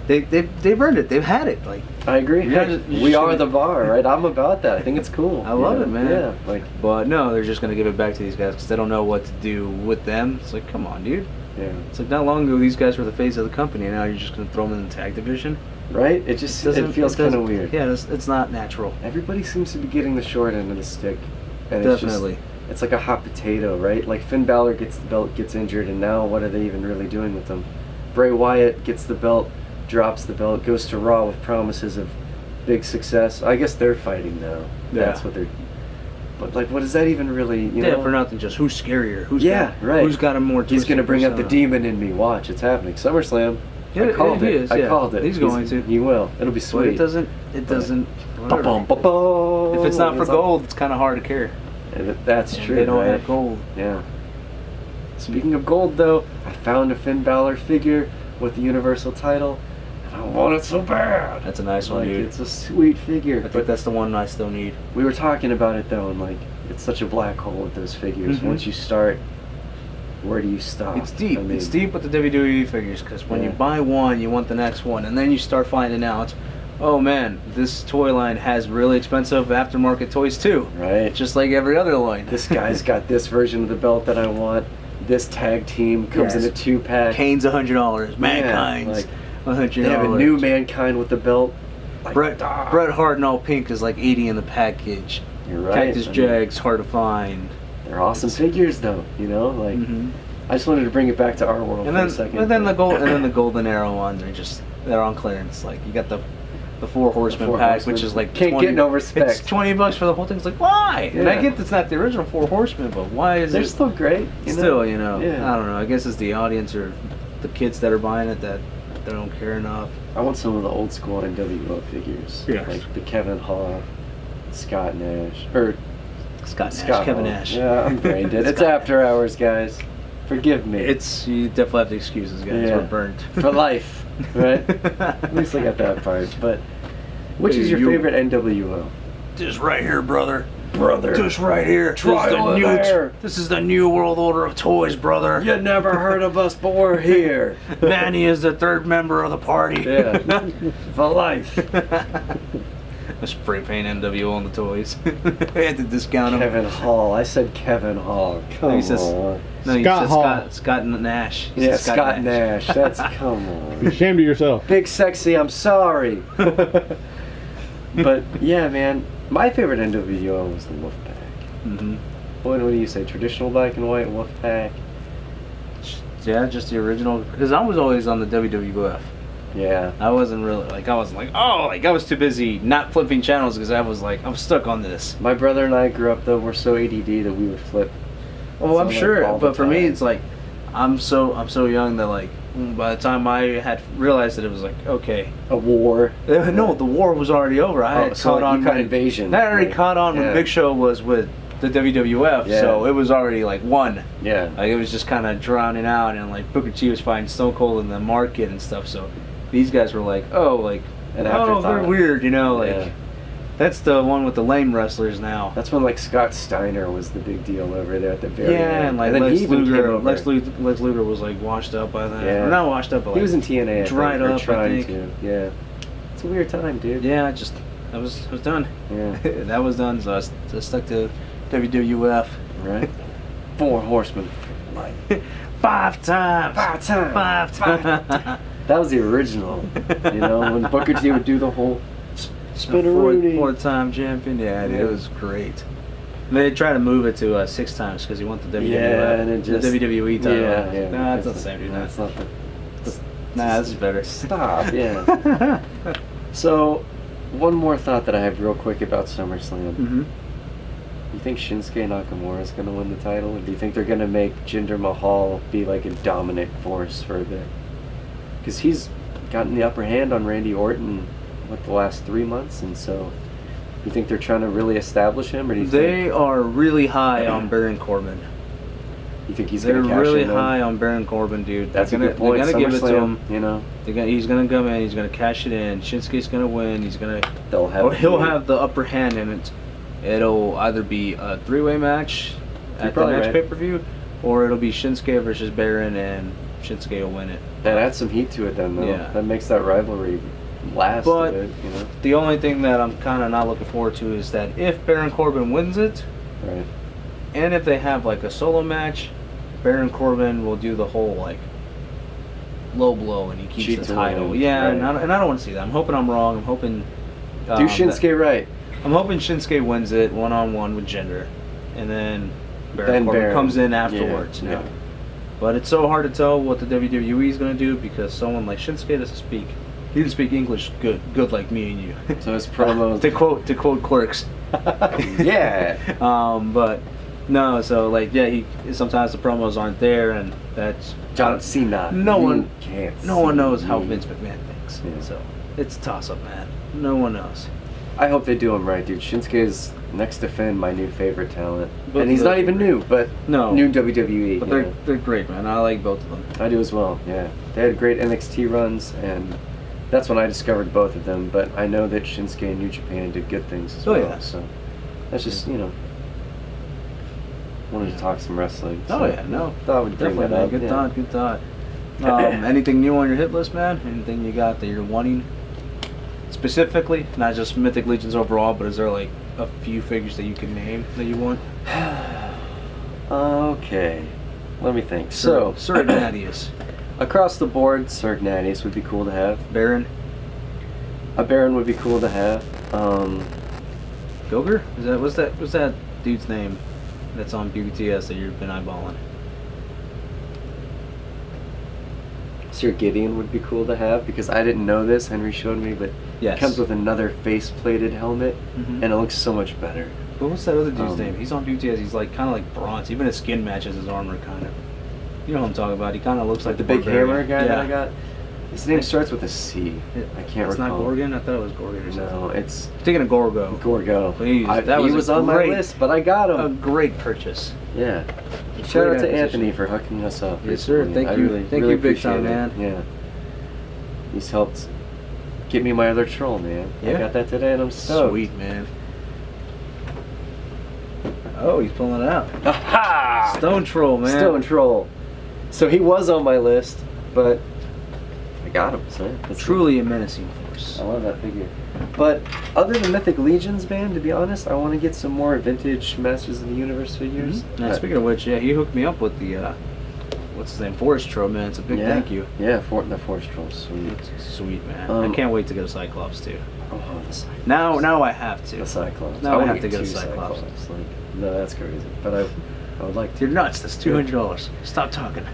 They've earned it. They've had it. Like I agree. Yeah, Hey, you we should- are the bar, right? I'm about that. I think it's cool. I love you it, know? man. Yeah, like But no, they're just gonna give it back to these guys because they don't know what to do with them. It's like, come on, dude. yeah, It's like not long ago these guys were the face of the company, and now you're just gonna throw them in the tag division. right? It just it feels kind of weird. Yeah, it's not natural. Everybody seems to be getting the short end of the stick. And it's Definitely. It's like a hot potato, right? Like Finn Balor gets the belt, gets injured, and now what are they even really doing with him? Bray Wyatt gets the belt, drops the belt, goes to Raw with promises of big success. I guess they're fighting now. That's Yeah. what they're. But like, what does that even really? You Yeah, know? for nothing. Just who's scarier? Right. Who's got a more? He's twisted gonna bring up the persona? demon in me. Watch, it's happening. SummerSlam. Yeah, I called he it. is, I yeah. called it. He's going to. He will. It'll be But sweet. it doesn't. Whatever. Ba-bum, ba-bum. If it's not for It's all- gold, it's kind of hard to carry. That's And true. They don't right? have gold. Yeah. Speaking of gold, though, I found a Finn Balor figure with the Universal title, and I want it so bad. That's a nice one, Like, dude. it's a sweet figure. I think But that's the one I still need. we were talking about it though, and like, it's such a black hole with those figures. Mhm. Once you start, where do you stop? It's deep. I mean, It's deep with the WWE figures because when you Yeah. buy one, you want the next one, and then you start finding out, oh man, this toy line has really expensive aftermarket toys too, Right. just like every other line. This guy's got this version of the belt that I want. This tag team comes Yes. in a 2-pack. Kane's $100, Mankind's like, $100. They have a new Mankind with the belt. Like, Bret Hart in all pink is like 80 in the package. You're right. Cactus I mean, Jack's hard to find. They're awesome figures, though. You know, like Mhm. I just wanted to bring it back to our world And for then, a second. and then the golden arrow ones they're on clearance. Like you got the Four Horsemen Four pack, Horsemen. which is like Can't 20, get no respect. It's $20 for the whole thing. It's like why? And I Yeah. get it's not the original Four Horsemen, but why is They're it still great. still? Yeah. I don't know. I guess it's the audience or the kids that are buying it that they don't care enough. I want some of the old school NWO figures. Yes. Like the Kevin Hall, Scott Nash, or Scott Nash, Scott Kevin Hall. Nash. Yeah, I'm brain dead. It's Scott after hours, guys. Forgive me. It's you definitely have the excuses, guys. Yeah. We're burnt for life, right? At least I got that part. But which is your You- favorite NWO? Just right here, brother. Brother. Just right here. Try over there. This is the new world order of toys, brother. You never heard of us, but we're here. Manny is the third member of the party. Yeah. For life. I spray paint NWO on the toys. I had to discount them. Kevin Hall. I said Kevin Hall. Come No, he says- on. No, you Scott said Hall. Scott Nash. He Yeah, said Scott Nash. That's come on. Be ashamed of yourself. Big sexy, I'm sorry. But yeah, man, My favorite NWO was the Wolfpack. Mm-hmm. What do you say? Traditional black and white Wolfpack? Yeah, just the original. Because I was always on the WWF. Yeah. I wasn't really like I was too busy not flipping channels because I was like I'm stuck on this. My brother and I grew up though. We're so ADD that we would flip. Oh, I'm like, sure, all the but for me time. it's like I'm so young that like by the time I had realized that it was like okay. A war. No, the war was already over. I had so caught like on you caught when- Invasion. I already Like, caught on when yeah. Big Show was with the WWF, Yeah. so it was already like won. Yeah. Like it was just kind of drowning out, and like Booker T was fighting Stone Cold in the market and stuff. So these guys were like, oh, like An oh, afterthought. they're weird, you know, like Yeah. that's the one with the lame wrestlers now. That's when like Scott Steiner was the big deal over there at the very Yeah, end. and like then Lex he even came Luger, over. Lex Luger was like washed up by then. Yeah. Or not washed up, but like He was in TNA. I dried think, or up, I trying think. to. Yeah. It's a weird time, dude. Yeah, I was done. Yeah. That was done, so I stuck to WWF. Right. 4 Horsemen. Five times. Five times. That was the original. You know, when Booker T would do the whole spinneroonie. Four-time champion. Yeah, dude, Yeah. it was great. They tried to move it to 6 times because he won the WWF, Yeah, and it just the WWE title. Yeah, yeah. Nah, it's not the same, dude. No, it's not the. Nah, this is better. Stop. Yeah. So, one more thought that I have real quick about SummerSlam. Mm-hmm. You think Shinsuke Nakamura is going to win the title? Or do you think they're going to make Jinder Mahal be like a dominant force for a bit? Because he's gotten the upper hand on Randy Orton the last 3 months, and so you think they're trying to really establish him, or do you They are really high on Baron Corbin. think he's They're going to cash really in? then? high on Baron Corbin, dude. That's they're a good point. They're gonna give it to SummerSlam, him. You know, He's gonna come in. He's gonna cash it in. Shinsuke's gonna win. He's gonna. they'll have. Or he'll have the upper hand in it. It'll either be a 3-way match at the probably next right. pay-per-view, or it'll be Shinsuke versus Baron, and Shinsuke will win it. That adds some heat to it, then. Though. Yeah. That makes that rivalry last But- a bit. You know. The only thing that I'm kind of not looking forward to is that if Baron Corbin wins it, Right. and if they have like a solo match, Baron Corbin will do the whole like low blow and he keeps Cheat the to title. win, Yeah, right. and I don't want to see that. I'm hoping I'm wrong. I'm hoping Do that- Shinsuke right. I'm hoping Shinsuke wins it 1-on-1 with Jinder, and then Baron Then Corbin Baron. comes in Yeah, afterwards. You know? yeah. But it's so hard to tell what the WWE is going to do because someone like Shinsuke doesn't speak. He didn't speak English good like me and you. So his promos. to quote Clerks. Yeah. But no, so like yeah, he sometimes the promos aren't there, and that's John Cena. No You one- can't. No one see knows how me. Vince McMahon thinks. Yeah. So it's a toss up, man. No one knows. I hope they do him right, dude. Shinsuke is next to Finn, my new favorite talent, Both and he's of not those even are new, but No. new WWE. But you they're great, man. I like both of them. know. I do as well. Yeah, they had great NXT runs, and that's when I discovered both of them. But I know that Shinsuke and New Japan did good things as Oh, well. yeah. So that's just wanted to talk some wrestling. Oh so yeah, no. thought I would bring Definitely, that man. up. Good yeah. thought, good thought. Anything new on your hit list, man? Anything you got that you're wanting? Specifically, not just Mythic Legions overall, but is there like a few figures that you can name that you want? Okay, let me think. So, Sir Ignatius, across the board, Sir Ignatius would be cool to have. Baron, A Baron would be cool to have. Gilger? What's that dude's name that's on BBTS that you've been eyeballing? Sir Gideon would be cool to have because I didn't know this. Henry showed me, but Yes. it comes with another face-plated helmet, Mhm. and it looks so much better. But what's that other dude's Um, name? He's on BBTS. He's like kind of like bronze. Even his skin matches his armor, kind of. You know what I'm talking about? He kind of looks like Like the big Barbarian. hammer guy yeah. that I got. His name starts with a C. I can't It's recall. not Gorgon. I thought it was Gorgon or something. No, it's I'm thinking of Gorgo. Gorgo. Please, He that was was a on my great- list, but I got A him. great purchase. Yeah. Shout out to acquisition. Anthony for hooking us up. Yes, sir. recently. Thank I you. Really, Thank really you big time, appreciate it. man. Yeah. He's helped get me my other troll, man. I Yeah. got that today, and I'm stoked. Sweet, man. Oh, he's pulling it out. Aha! Stone Troll, man. Stone Troll. So he was on my list, but I got him. So that's Truly a menacing force. I love that figure. But other than Mythic Legions, man, to be honest, I want to get some more vintage Masters of the Universe figures. Now, speaking of which, yeah, he hooked me up with the what's his name, Forest Troll, man. It's a big Yeah. thank you. Yeah, the Force Troll's sweet. It's sweet, man. Um, I can't wait to get a Cyclops too. Oh, the Cyclops. Now I have to. The Cyclops. Now I wanna have to get a two Cyclops. Like, no, that's crazy. But I would like to. You're nuts. That's $200. Stop talking.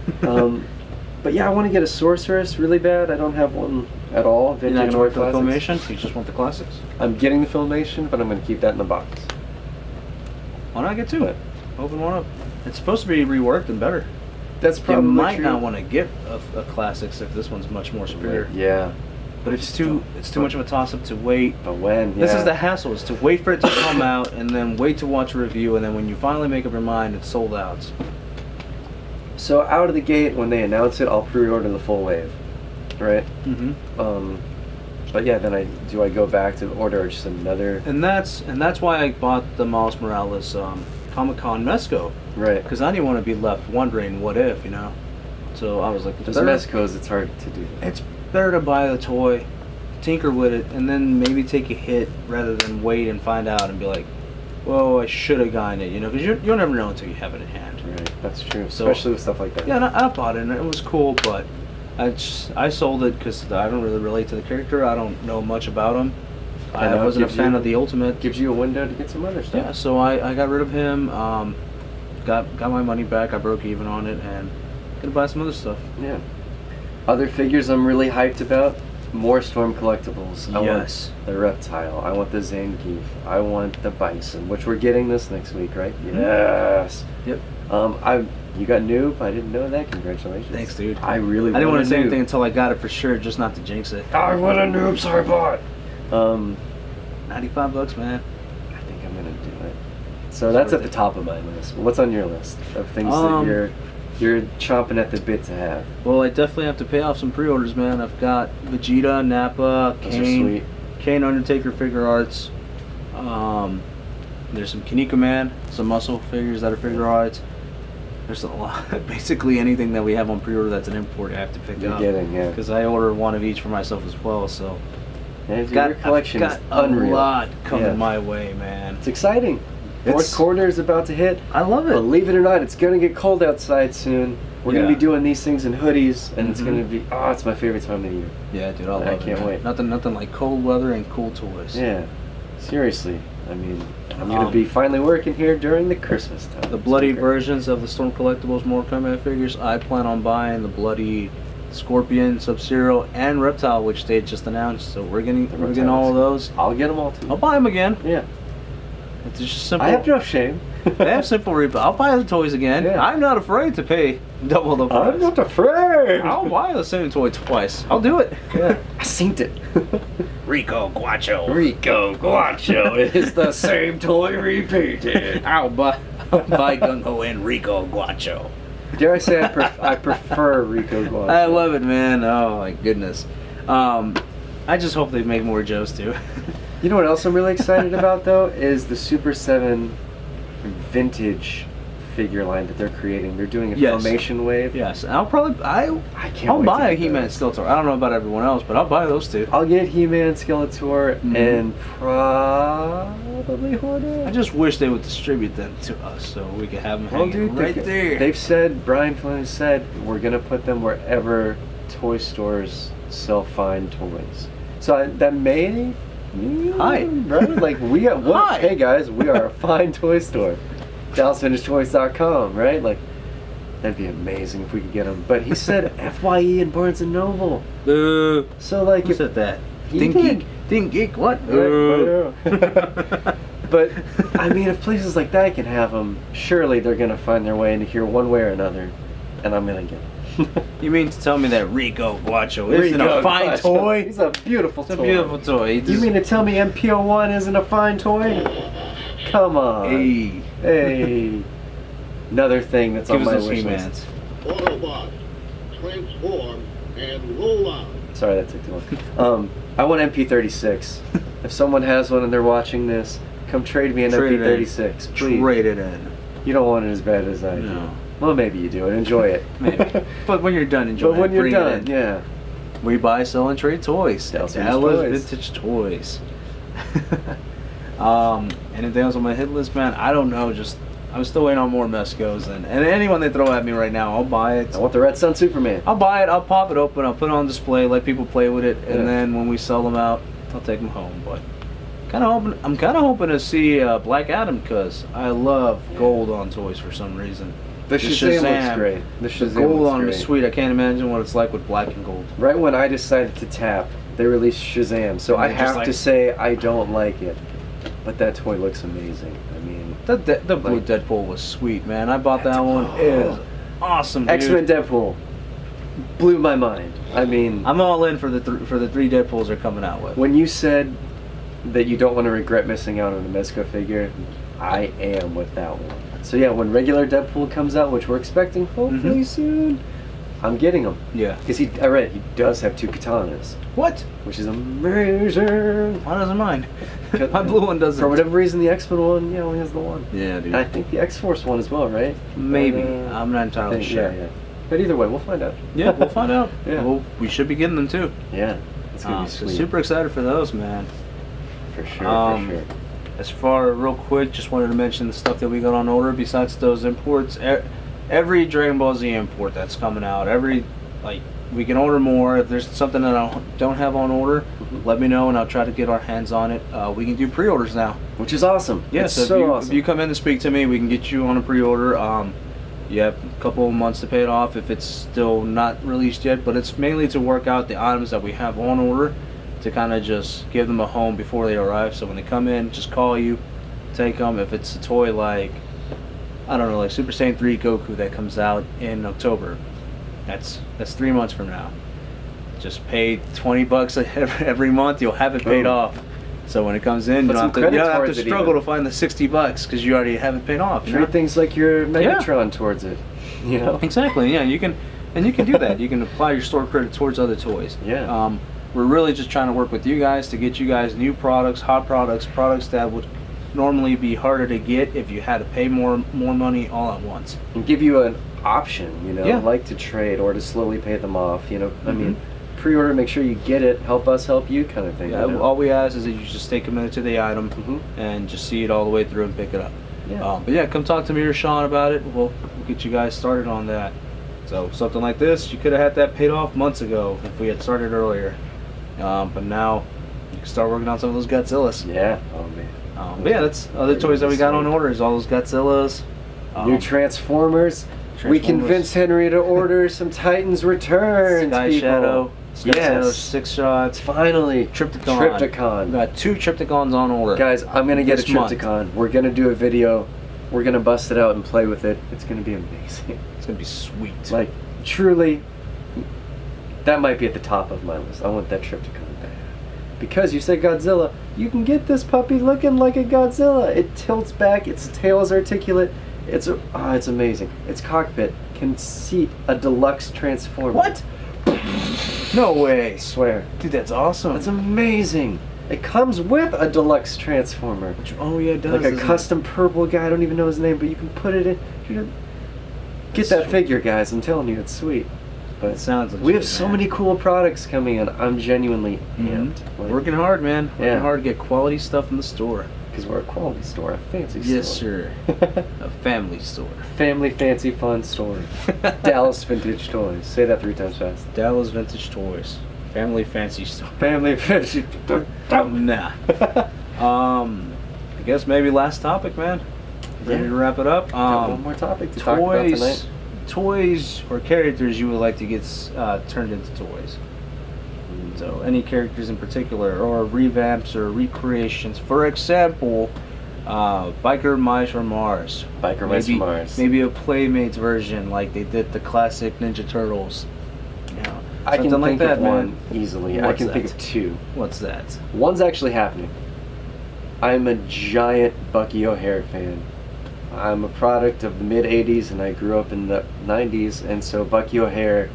But yeah, I want to get a Sorceress really bad. I don't have one at all. You're not Vintage gonna or wait for the classics. Filmation? You just want the classics? I'm getting the Filmation, but I'm going to keep that in the box. Why not get two? But- Open one up. It's supposed to be reworked and better. That's You probably might true. not want to get a classics if this one's much more superior. Yeah, But it's too much of a toss up to wait. but when? This yeah. is the hassle, is to wait for it to come out and then wait to watch a review, and then when you finally make up your mind, it's sold out. So out of the gate, when they announce it, I'll pre-order the full wave, right? Mm-hmm. But yeah, then I go back to order just another. And that's why I bought the Miles Morales Comic-Con Mezco, Right. because I didn't want to be left wondering what if, you know. So I was like, Those Mezcos, it's hard to do. it's better to buy the toy, tinker with it, and then maybe take a hit rather than wait and find out and be like, whoa, I should have gotten it, you know, because you'll never know until you have it in hand. Right, that's true. So- Especially with stuff like that. Yeah, and I bought it, and it was cool, but I sold it because I don't really relate to the character. I don't know much about him. I I know, it wasn't a gives fan you- of the Ultimate. Gives you a window to get some other stuff. Yeah, so I got rid of him, got my money back, I broke even on it, and gonna buy some other stuff. Yeah. Other figures I'm really hyped about. More Storm collectibles. I Yes. want the Reptile. I want the Zangief. I want the Bison, which we're getting this next week, right? Yes. Yep. You got Noob. I didn't know that. Congratulations. Thanks, dude. I really. I didn't want to say Noob. anything until I got it for sure, just not to jinx it. I want a Noob Sarbot. $95, man. I think I'm gonna do it. So that's at the top of my list. What's on your list of things that you're chomping at the bit to have? Well, I definitely have to pay off some pre-orders, man. I've got Vegeta, Nappa, Those are sweet. Kane Undertaker figure arts. There's some Kinnikuman, Man, some muscle figures that are figure arts. There's a lot. Basically anything that we have on pre-order that's an import, I have to pick You're up. getting, yeah. Because I order one of each for myself as well. So And your collection I've is got unreal. a lot coming Yeah. my way, man. It's exciting. Fourth quarter is about to hit. I love it. Believe it or not, it's gonna get cold outside soon. We're gonna Yeah. be doing these things in hoodies, and it's Mhm. gonna be it's my favorite time of the year. Yeah, dude, I love I it. can't man. wait. Nothing like cold weather and cool toys. Yeah, seriously. I mean, I'm gonna be finally working here during the Christmas time. The bloody It's okay. versions of the Storm Collectibles Mortal Kombat figures, I plan on buying the bloody Scorpion, Sub-Zero, and Reptile, which they just announced. So we're getting all of those. I'll get them all too. I'll buy them again. Yeah, It's just simple. I have no shame. They have simple I'll buy the toys again. Yeah. I'm not afraid to pay double the price. I'm not afraid. I'll buy the same toy twice. I'll do it. Yeah, I synced it. Rico Guacho. Rico Guacho is the same toy repeated. I'll buy Gung Ho and Rico Guacho. Dare I say I prefer Rico Guacho. I love it, man. Oh my goodness. I just hope they make more Joes too. You know what else I'm really excited about though is the Super 7 vintage figure line that they're creating. They're doing a Yes. Filmation wave. Yes, I'll probably I can't I'll wait buy to a get He-Man those. Skeletor. I don't know about everyone else, but I'll buy those two. I'll get He-Man, Skeletor, Mhm. and probably Hornet. I just wish they would distribute them to us so we could have them Well, hanging dude, right there. They've said, Brian Flynn said, we're gonna put them wherever toy stores sell fine toys. So that may, Hi. right? Like we are. What? Hi. Hey guys, we are a fine toy store. DallasVintageToys.com, right? Like that'd be amazing if we could get them. But he said FYE and Barnes and Noble. Boo. So like Who if said that? He Think did. geek. Think geek. What? Right, but I mean, if places like that can have them, surely they're gonna find their way into here one way or another, and I'm gonna get them. You mean to tell me that Rico Guacho isn't a fine toy? He's a beautiful It's a toy. beautiful toy. You mean to tell me MPO1 isn't a fine toy? Come on. Hey, Hey. Another thing that's give on us my those wish He-Mans. list. Autobots, transform and roll out. Sorry, that took too long. I want MP36. If someone has one and they're watching this, come trade me an Trade it in. MP36, please. Trade it in. You don't want it as bad as I do. No. Well, maybe you do and enjoy it. Maybe. But when you're done, enjoy But when it. you're Bring done, it in. yeah. We buy, sell, and trade toys. Dallas Dallas Vintage Vintage Toys. Anything else on my hit list, man? I don't know. Just I'm still waiting on more Mescos, and anyone they throw at me right now, I'll buy it. I want the Red Sun Superman. I'll buy it. I'll pop it open. I'll put it on display, let people play with it, and Yeah. then when we sell them out, I'll take them home. But I'm kind of hoping to see Black Adam because I love gold on toys for some reason. The Shazam looks great. The Shazam gold looks on them great. is sweet. I can't imagine what it's like with black and gold. Right when I decided to tap, they released Shazam, so And I they're just have like- to say I don't like it. But that toy looks amazing. I mean, The blue Like- Deadpool was sweet, man. I bought that one. It is awesome, dude. X-Men Deadpool blew my mind. I mean, I'm all in for the three Deadpools they're coming out with. when you said that you don't want to regret missing out on a Mezco figure, I am with that one. So yeah, when regular Deadpool comes out, which we're expecting hopefully soon, I'm getting him. Yeah. Because I read he does have 2 katanas, What? which is amazing. Why doesn't mine? My blue one doesn't. For whatever reason, the X-Men one, only has the one. Yeah, dude. And I think the X-Force one as well, right? Maybe. Uh, I'm not entirely sure. Yeah. But either way, we'll find out. Yeah, we'll find out. Yeah. Well, we should be getting them too. Yeah, it's gonna be So sweet. super excited for those, man. For sure, Um, for sure. As far, real quick, just wanted to mention the stuff that we got on order. Besides those imports, every Dragon Ball Z import that's coming out, we can order more. If there's something that I don't have on order, let me know and I'll try to get our hands on it. We can do pre-orders now. Which is awesome. Yeah, it's so so if awesome. you come in to speak to me, we can get you on a pre-order. You have a couple of months to pay it off if it's still not released yet, but it's mainly to work out the items that we have on order to kind of just give them a home before they arrive. So when they come in, just call you, take them. If it's a toy like, I don't know, like Super Saiyan 3 Goku that comes out in October, that's 3 months from now. Just pay $20 every month, you'll have it paid Boom. off. So when it comes in, Put you some don't have to credit towards it struggle even. to find the $60 because you already have it paid off. You know? Treat things like your Megatron towards it. You know? Exactly. Yeah, you can do that. You can apply your store credit towards other toys. Yeah. We're really just trying to work with you guys to get you guys new products, hot products, products that would normally be harder to get if you had to pay more money all at once. And give you an option, Yeah. like to trade or to slowly pay them off. I mean, Mhm. pre-order, make sure you get it, help us help you kind of thing. Yeah, you know? all we ask is that you just take a minute to the item Mhm. and just see it all the way through and pick it up. Yeah. But yeah, come talk to me or Sean about it. We'll get you guys started on that. So something like this, you could have had that paid off months ago if we had started earlier. But now you can start working on some of those Godzillas. Yeah. Oh man. But yeah, that's other toys that we got on order is all those Godzillas. New Transformers. We convinced Henry to order some Titans Returns. Sky people. Shadow. Sky Shadow Yes. 6 shots. Finally. Trypticon. We Trypticon. got 2 Trypticons on order. Guys, I'm gonna get a This month. Trypticon. We're gonna do a video. We're gonna bust it out and play with it. It's gonna be amazing. It's gonna be sweet. Like, truly, that might be at the top of my list. I want that Trypticon bad. Because you said Godzilla, you can get this puppy looking like a Godzilla. It tilts back, its tail is articulate. It's amazing. Its cockpit can seat a deluxe Transformer. What? No way. I swear. Dude, that's awesome. That's amazing. It comes with a deluxe Transformer. Oh yeah, it does. Like a doesn't it? custom purple guy, I don't even know his name, but you can put it in. Get that figure, guys. I'm telling you, it's sweet. But It sounds legit, we have so man. many cool products coming in. I'm genuinely Mhm. amped. Like, Working hard, man. Working Yeah. hard to get quality stuff in the store. because we're a quality store, a fancy Yes, store. sir. A family store. Family, fancy, fun store. Dallas Vintage Toys. Say that 3 times fast. Dallas Vintage Toys. Family fancy store. Family, fancy. Nah. I guess maybe last topic, man. Ready Yeah. to wrap it up? Got one more topic to talk about tonight. Toys or characters you would like to get turned into toys. So any characters in particular, or revamps or recreations. For example, Biker Mice from Mars. Biker Mice from Mars. Maybe a Playmates version, like they did the classic Ninja Turtles. You know, I can something think like that, of man. one easily. I What's can think that? of 2. What's that? One's actually happening. I'm a giant Bucky O'Hare fan. I'm a product of the mid-'80s and I grew up in the '90s, and so Bucky O'Hare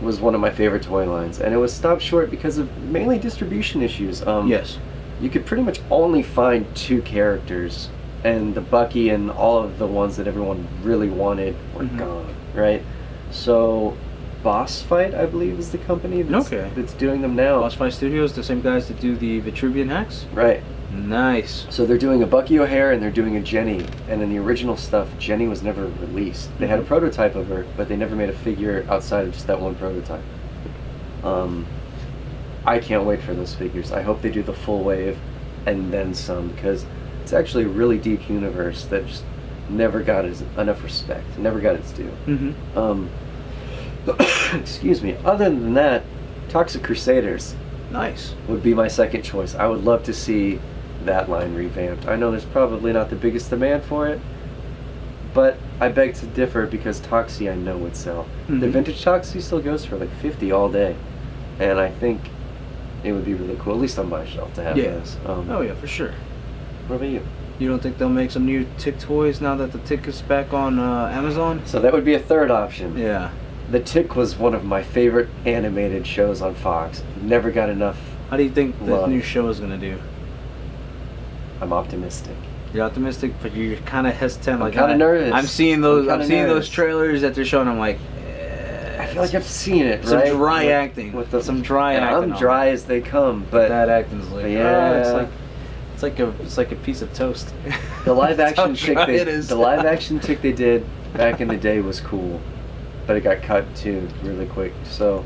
was one of my favorite toy lines, and it was stopped short because of mainly distribution issues. Yes. You could pretty much only find 2 characters, and the Bucky and all of the ones that everyone really wanted were Mhm. gone, right? So Boss Fight, I believe, is the company that's doing them now. Boss Fight Studios, the same guys that do the Vitruvian hacks. Right. Nice. So they're doing a Bucky O'Hare and they're doing a Jenny. And in the original stuff, Jenny was never released. They had a prototype of her, but they never made a figure outside of just that one prototype. I can't wait for those figures. I hope they do the full wave and then some, because it's actually a really deep universe that just never got enough respect, never got its due. Excuse me. Other than that, Toxic Crusaders Nice. would be my second choice. I would love to see that line revamped. I know there's probably not the biggest demand for it, but I beg to differ because Toxie I know would sell. The vintage Toxie still goes for like 50 all day, and I think it would be really cool, at least on my shelf, to have those. Oh yeah, for sure. What about you? You don't think they'll make some new Tick toys now that the Tick is back on Amazon? So that would be a third option. Yeah. The Tick was one of my favorite animated shows on Fox. Never got enough. How do you think the love. new show is gonna do? I'm optimistic. You're optimistic, but you're kind of hesitant. I'm Like kinda nervous. I'm seeing those. I'm I'm kinda seeing nervous. those trailers that they're showing. I'm like, I feel like I've seen it, some right? dry acting. With the, some dry and acting. I'm on dry it. as they come, but That acting's like, yeah. it's like a piece of toast. the live That's how action Tick dry it is. the live action Tick they did back in the day was cool, but it got cut too really quick. So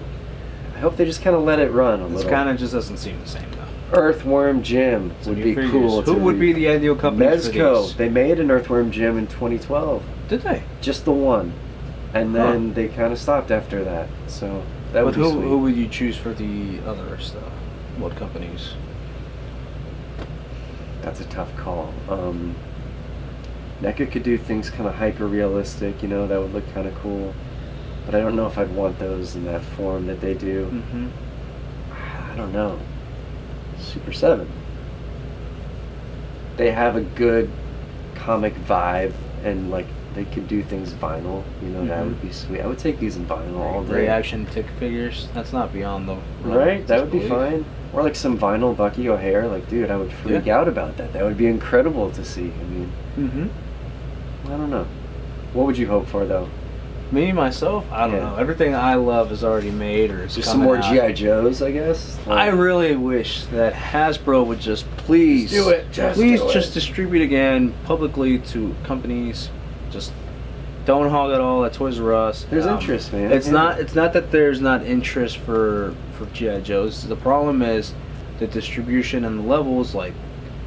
I hope they just kind of let it run a This little. kind of just doesn't seem the same though. Earthworm Jim So would new be figures. cool. Who would be the ideal company for Mezco. these? They made an Earthworm Jim in 2012, Did they? just the one, and then they kind of stopped after that. So that would But be who sweet. who would you choose for the other stuff? What companies? That's a tough call. NECA could do things kind of hyper realistic, you know, that would look kind of cool. But I don't know if I'd want those in that form that they do. Mm-hmm. I don't know. Super 7. They have a good comic vibe, and like they could do things vinyl, you know, that would be sweet. I would take these in vinyl all day. Reaction Tick figures. That's not beyond the Right? That would be disbelief. fine. Or like some vinyl Bucky O'Hare. Like, dude, I would freak out about that. That would be incredible to see. I mean, Mm-hmm. I don't know. What would you hope for, though? Me myself, I don't Yeah. know. Everything I love is already made or is Just some coming more out. G.I. Joes, I guess? I really wish that Hasbro would just please Just do it. Just please do it. just distribute again publicly to companies. Just don't hog it all at Toys R Us. There's interest, man. It's Yeah. not that there's not interest for G.I. Joes. The problem is the distribution and the levels. Like,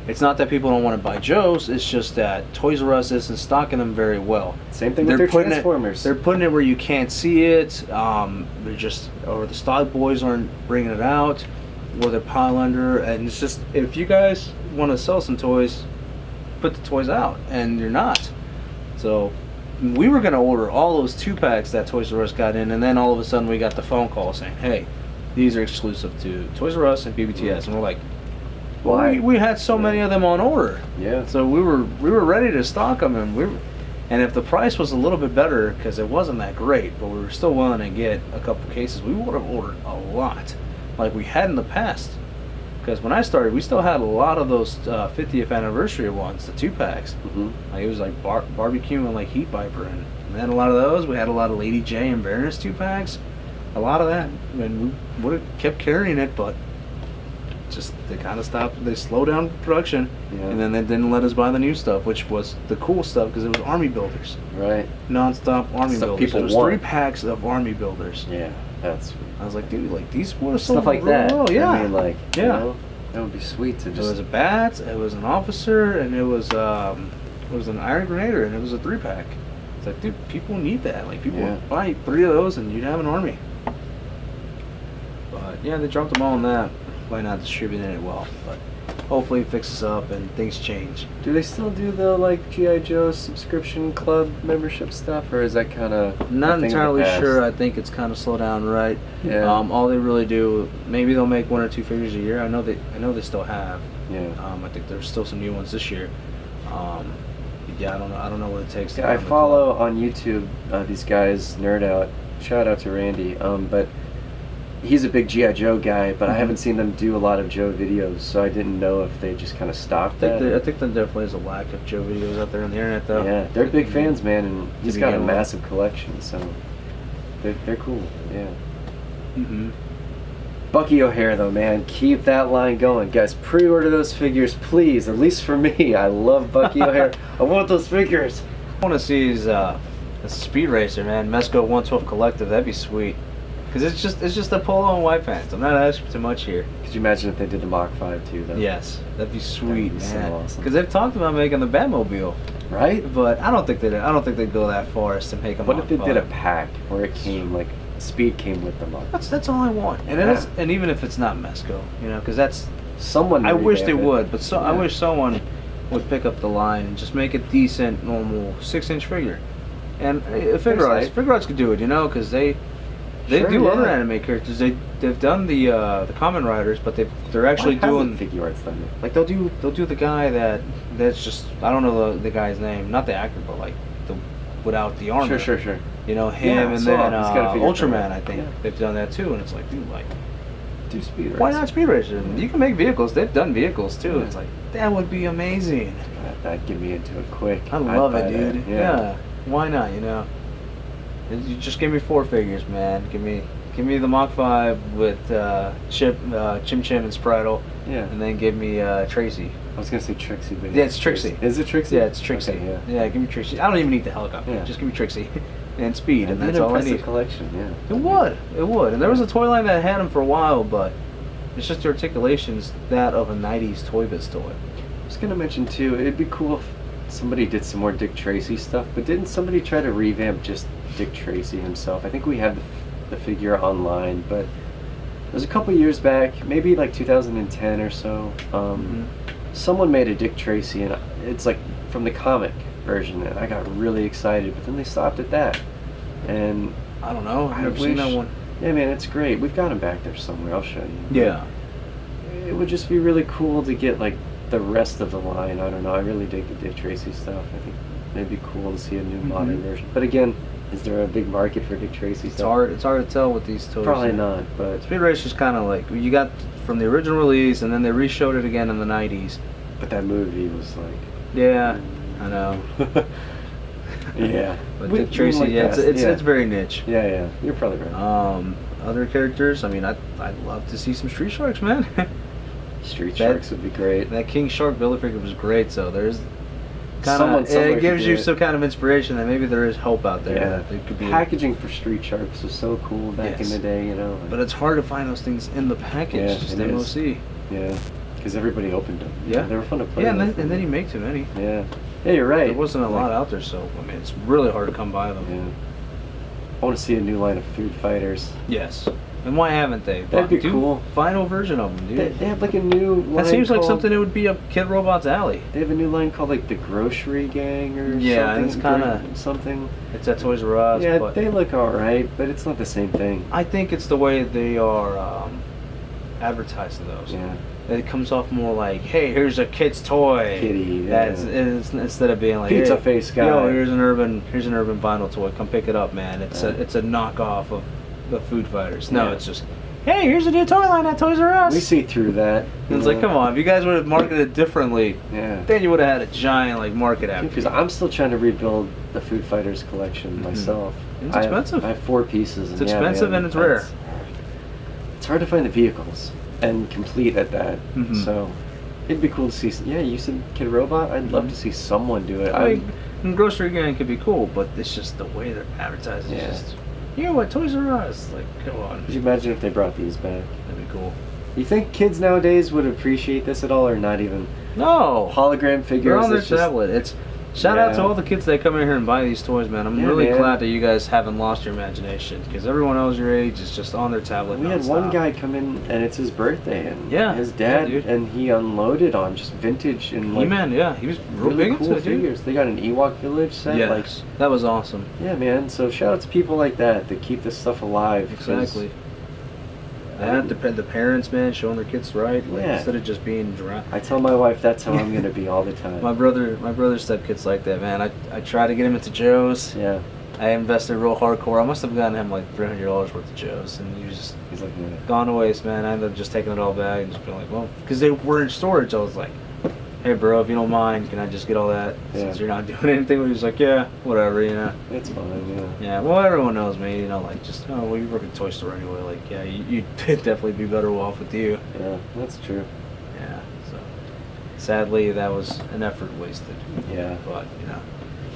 it's not that people don't want to buy Joes. It's just that Toys R Us isn't stocking them very well. Same thing with their putting Transformers. They're putting it where you can't see it. They're just, or the stock boys aren't bringing it out, or they're pile under. And it's just, if you guys want to sell some toys, put the toys out, and you're not. So we were gonna order all those 2-packs that Toys R Us got in, and then all of a sudden we got the phone call saying, "Hey, these are exclusive to Toys R Us and BBTS," and we're like, Why? We had so many of them on order. Yeah. So we were ready to stock them, and if the price was a little bit better, because it wasn't that great, but we were still willing to get a couple cases, we would have ordered a lot, like we had in the past. Because when I started, we still had a lot of those 50th anniversary ones, the 2-packs. Mm-hmm. Like, it was like barbecue and like Heat Viper, and we had a lot of those. We had a lot of Lady J and Baroness 2-packs, a lot of that, and we would have kept carrying it, but just they kind of stopped. They slowed down production, Yeah. and then they didn't let us buy the new stuff, which was the cool stuff because it was Army Builders, Right. non-stop Army Stuff Builders. people It was want. 3 packs of Army Builders. Yeah. That's I was like, dude, like these would have sold stuff like real that. well. Yeah, I mean, like, you Yeah. know, that would be sweet to it just. was a bat, it was an officer, and it was an Iron Grenader, and it was a 3-pack. It's like, dude, people need that. Like, people Yeah. would buy 3 of those, and you'd have an army. But yeah, they dropped them all on that by not distributing it well. But hopefully it fixes up and things change. Do they still do the like G.I. Joe subscription club membership stuff, or is that kind of Not entirely sure. I think it's kind of slowed down, right? Yeah. All they really do, maybe they'll make 1 or 2 figures a year. I know they still have. Yeah. I think there's still some new ones this year. Yeah, I don't know what it takes. To I run the follow club. on YouTube these guys, Nerd Out. Shout out to Randy. But he's a big G.I. Joe guy, but I haven't seen them do a lot of Joe videos, so I didn't know if they just kind of stopped that. I think there definitely is a lack of Joe videos out there on the internet, though. Yeah, they're big fans, man, and he's Maybe got a get one. massive collection, so they're cool. Yeah. Mm-hmm. Bucky O'Hare, though, man, keep that line going. Guys, pre-order those figures, please. At least for me. I love Bucky O'Hare. I want those figures. I want to see his a Speed Racer, man. Mesco 112 Collective. That'd be sweet. Because it's just a polo and white pants. I'm not asking for too much here. Could you imagine if they did the Mach 5 too, though? Yes, that'd be sweet, That'd be so man. awesome. Because they've talked about making the Batmobile, Right? but I don't think they'd go that far as to make a What Mach if they 5. did a pack where it came, like, Speed came with the Mach? That's all I want. And Yeah. and even if it's not Mesco, you know, because that's Someone. I wish they revamp it. would, but I Yeah. wish someone would pick up the line and just make a decent, normal 6-inch figure. And figure arts could do it, you know, because they Sure, do yeah. other anime characters. They've done the Kamen Riders, but they're actually Why hasn't doing figure arts done it? like they'll do the guy that's just I don't know the guy's name, not the actor, but like the without the armor. Sure. You know him, Yeah, and so then he's got a figure for Ultraman. it. I think Yeah. they've done that too, and it's like, dude, like Do Speed why Racer. not Speed Racer? You can make vehicles. They've done vehicles too. Yeah. It's like that would be amazing. That'd get me into it quick. I I'd love buy it, that. dude. Yeah. Why not? You know, you just give me 4 figures, man. Give me the Mach 5 with Chim Chim and Spritle, Yeah. and then give me Tracy. I was gonna say Trixie, but Yeah, it's Trixie. Is it Trixie? Yeah, it's Trixie. Okay, yeah. Give me Trixie. I don't even need the helicopter. Yeah. Just give me Trixie and Speed, and That'd be that's an all I impressive need. collection. Yeah. It would. And there was a toy line that had them for a while, but it's just the articulation's that of a '90s Toy Biz toy. I was gonna mention too. It'd be cool if somebody did some more Dick Tracy stuff, but didn't somebody try to revamp just Dick Tracy himself? I think we have the figure online, but it was a couple years back, maybe like 2010 or so. Someone made a Dick Tracy, and it's like from the comic version, and I got really excited. But then they stopped at that, and I don't know. I've I never seen that wish- one. yeah, man, it's great. We've got him back there somewhere. I'll show you. Yeah. It would just be really cool to get like the rest of the line. I don't know. I really dig the Dick Tracy stuff. I think it'd be cool to see a new modern version. But again, is there a big market for Dick Tracy It's stuff? hard to tell with these toys. Probably not. But Speed Racer's kind of like you got from the original release, and then they re-showed it again in the '90s. that movie was like. Yeah, I know. Yeah. But We- Dick we Tracy, like yeah, that. it's very niche. Yeah. You're probably right. Other characters, I mean, I'd love to see some Street Sharks, man. Street that- Sharks would be great. That King Shark builder figure was great, so there's Someone kind somewhere of could gives do you it. some kind of inspiration that maybe there is hope out there. Yeah. That there could be, Packaging for Street Sharks was so cool back Yes. in the day, you know. but it's hard to find those things in the package. Yeah, Just it is. MOC. Yeah, because everybody opened them. Yeah. They were fun to play Yeah, with. and then you make too many. Yeah. Yeah, you're right. There wasn't a lot out there, so I mean, it's really hard to come by them. Yeah. I want to see a new line of food fighters. Yes. And why haven't they? That'd be Do cool. Final version of them, dude. They have like a new line. That seems like called- something that would be up Kid Robot's alley. They have a new line called like the Grocery Gang or Yeah, something. it's kinda- something. It's at Toys R Us. Yeah, but they look alright, but it's not the same thing. I think it's the way they are advertising those. Yeah. It comes off more like, hey, here's a kid's toy. Kitty, yeah. Instead of being like, Pizza hey, face guy. Yo, here's an urban vinyl toy. Come pick it up, man. It's Yeah. a knockoff of the Food Fighters. No, Yeah. it's just, hey, here's a new toy line at Toys R Us. We see through that. And it's like, come on, if you guys would have marketed it differently, Yeah. then you would have had a giant like market after. Because I'm still trying to rebuild the Food Fighters collection myself. It's I have- expensive. I have 4 pieces. It's and yeah, expensive man, and it's rare. It's hard to find the vehicles and complete at that. Mhm. So it'd be cool to see. Yeah, you said Kid Robot. I'd love to see someone do it. I mean, and Grocery Gang could be cool, but it's just the way they're advertising. Yeah. Just, you know what, Toys R Us? Like, come on. Could you imagine if they brought these back? That'd be cool. You think kids nowadays would appreciate this at all, or not even? No! Hologram figures. They're on their it's just- tablet. It's shout out to Yeah. all the kids that come in here and buy these toys, man. I'm Yeah, really man. glad that you guys haven't lost your imagination, because everyone else your age is just on their tablet. We had one nonstop. guy come in, and it's his birthday, and Yeah, his yeah, dad, dude. and he unloaded on just vintage and like He-Man, yeah, he was real really big cool into it, dude. figures. They got an Ewok Village set. Yes, Like, that was awesome. yeah, man. So shout out to people like that keep this stuff alive. 'cause, Exactly. That the parents, man, showing their kids right, like, Yeah. instead of just being dry. I tell my wife that's how I'm gonna be all the time. My brother's stepkid's like that, man. I try to get him into Joe's. Yeah, I invested real hardcore. I must have gotten him like $300 worth of Joe's, and he was just he's like, yeah. gone to waste, man. I ended up just taking it all back and just being like, well, because they were in storage. I was like, hey bro, if you don't mind, can I just get all that since you're not doing anything? He's like, yeah, whatever, you know. It's fine, yeah. Yeah, well, everyone knows me, you know, like, just, oh, well, you work at a toy store anyway, like, yeah, you'd definitely be better off with you. Yeah, that's true. Yeah, so, sadly, that was an effort wasted. Yeah. But, you know,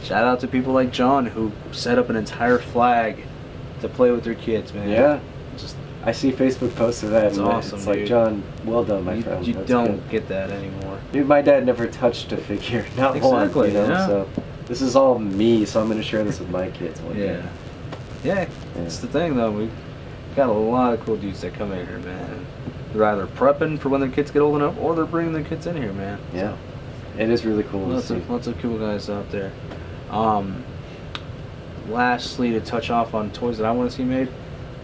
shout out to people like John who set up an entire flag to play with their kids, man. Yeah. Just, I see Facebook posts of that. It's and awesome, It's like, dude. John, well done, my friend. you That's don't good. get that anymore. Dude, my dad never touched a figure, not one. Exactly, You know? yeah. So this is all me, so I'm going to share this with my kids one day. Yeah, that's the thing though. We got a lot of cool dudes that come in here, man. They're either prepping for when their kids get old enough, or they're bringing their kids in here, man. Yeah. It is really cool to see. Lots of cool guys out there. Lastly, to touch off on toys that I want to see made,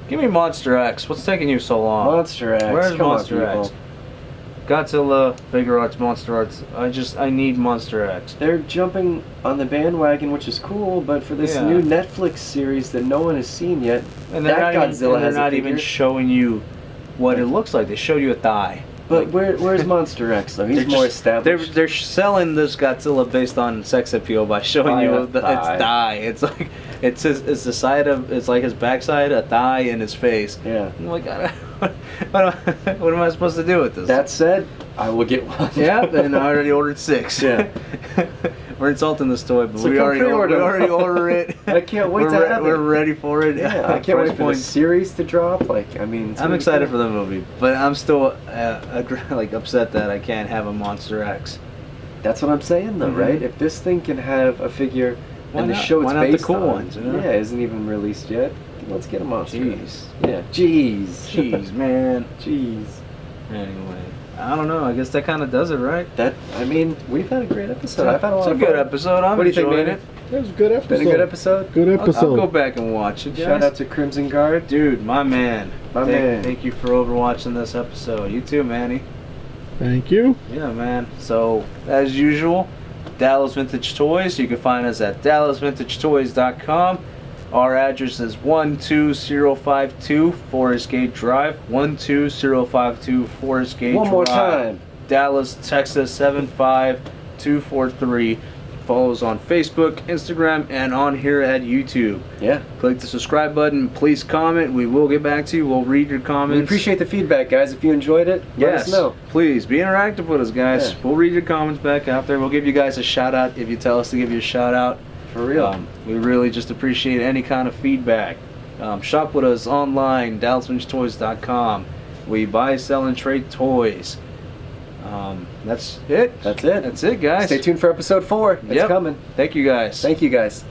give me Monster X. What's taking you so long? Monster X. Where's Come Monster on, X? people. Godzilla, Figure Arts, Monster Arts. I need Monster X. They're jumping on the bandwagon, which is cool, but for this Yeah. new Netflix series that no one has seen yet, And they're that not, Godzilla even, and has they're a not even figure. showing you what it looks like. They show you a thigh. But where's Monster X though? He's They're more just- established. They're selling this Godzilla based on sex appeal by showing By you a its thigh. thigh. It's like it's the side of it's like his backside, a thigh, and his face. Yeah. I'm like, what am I supposed to do with this? That said, I will get one. yeah. And I already ordered 6. Yeah. We're insulting this toy, but So we come already pre-order. order it. I can't wait to have it. We're ready for it. Yeah, I can't wait for the Price series to drop. Like, I mean, it's I'm really excited cool. for the movie, but I'm still like upset that I can't have a Monster X. That's what I'm saying, though, Mhm. right? If this thing can have a figure, Why and the not? show it's Why not the based cool on, ones, you know? yeah, isn't even released yet. Let's get a Monster. Jeez. X. Yeah. Jeez. Jeez, man. Jeez. Anyway, I don't know. I guess that kind of does it, right? That, I mean, we've had a great episode. I've had a It's lot a of good fun. episode. I'm What do you think, enjoying man? it. That was a good episode. Been a good episode. Good I'll episode. go back and watch it, guys. Shout out to Crimson Guard. Dude, my man. My man. Thank you for overwatching this episode. You too, Manny. Thank you. Yeah, man. So, as usual, Dallas Vintage Toys. You can find us at dallasvintagetoys.com. Our address is 12052 Forest Gate Drive. 12052 Forest Gate Drive. One more time. Dallas, Texas 75243. Follow us on Facebook, Instagram, and on here at YouTube. Yeah. Click the subscribe button. Please comment. We will get back to you. We'll read your comments. We appreciate the feedback, guys. If you enjoyed it, let us know. Please be interactive with us, guys. Yeah. We'll read your comments back out there. We'll give you guys a shout out if you tell us to give you a shout out. For real. We really just appreciate any kind of feedback. Shop with us online, DallasVintageToys.com. We buy, sell, and trade toys. That's it. That's it. That's it, guys. Stay tuned for episode 4. It's Yep. coming. Thank you, guys. Thank you, guys.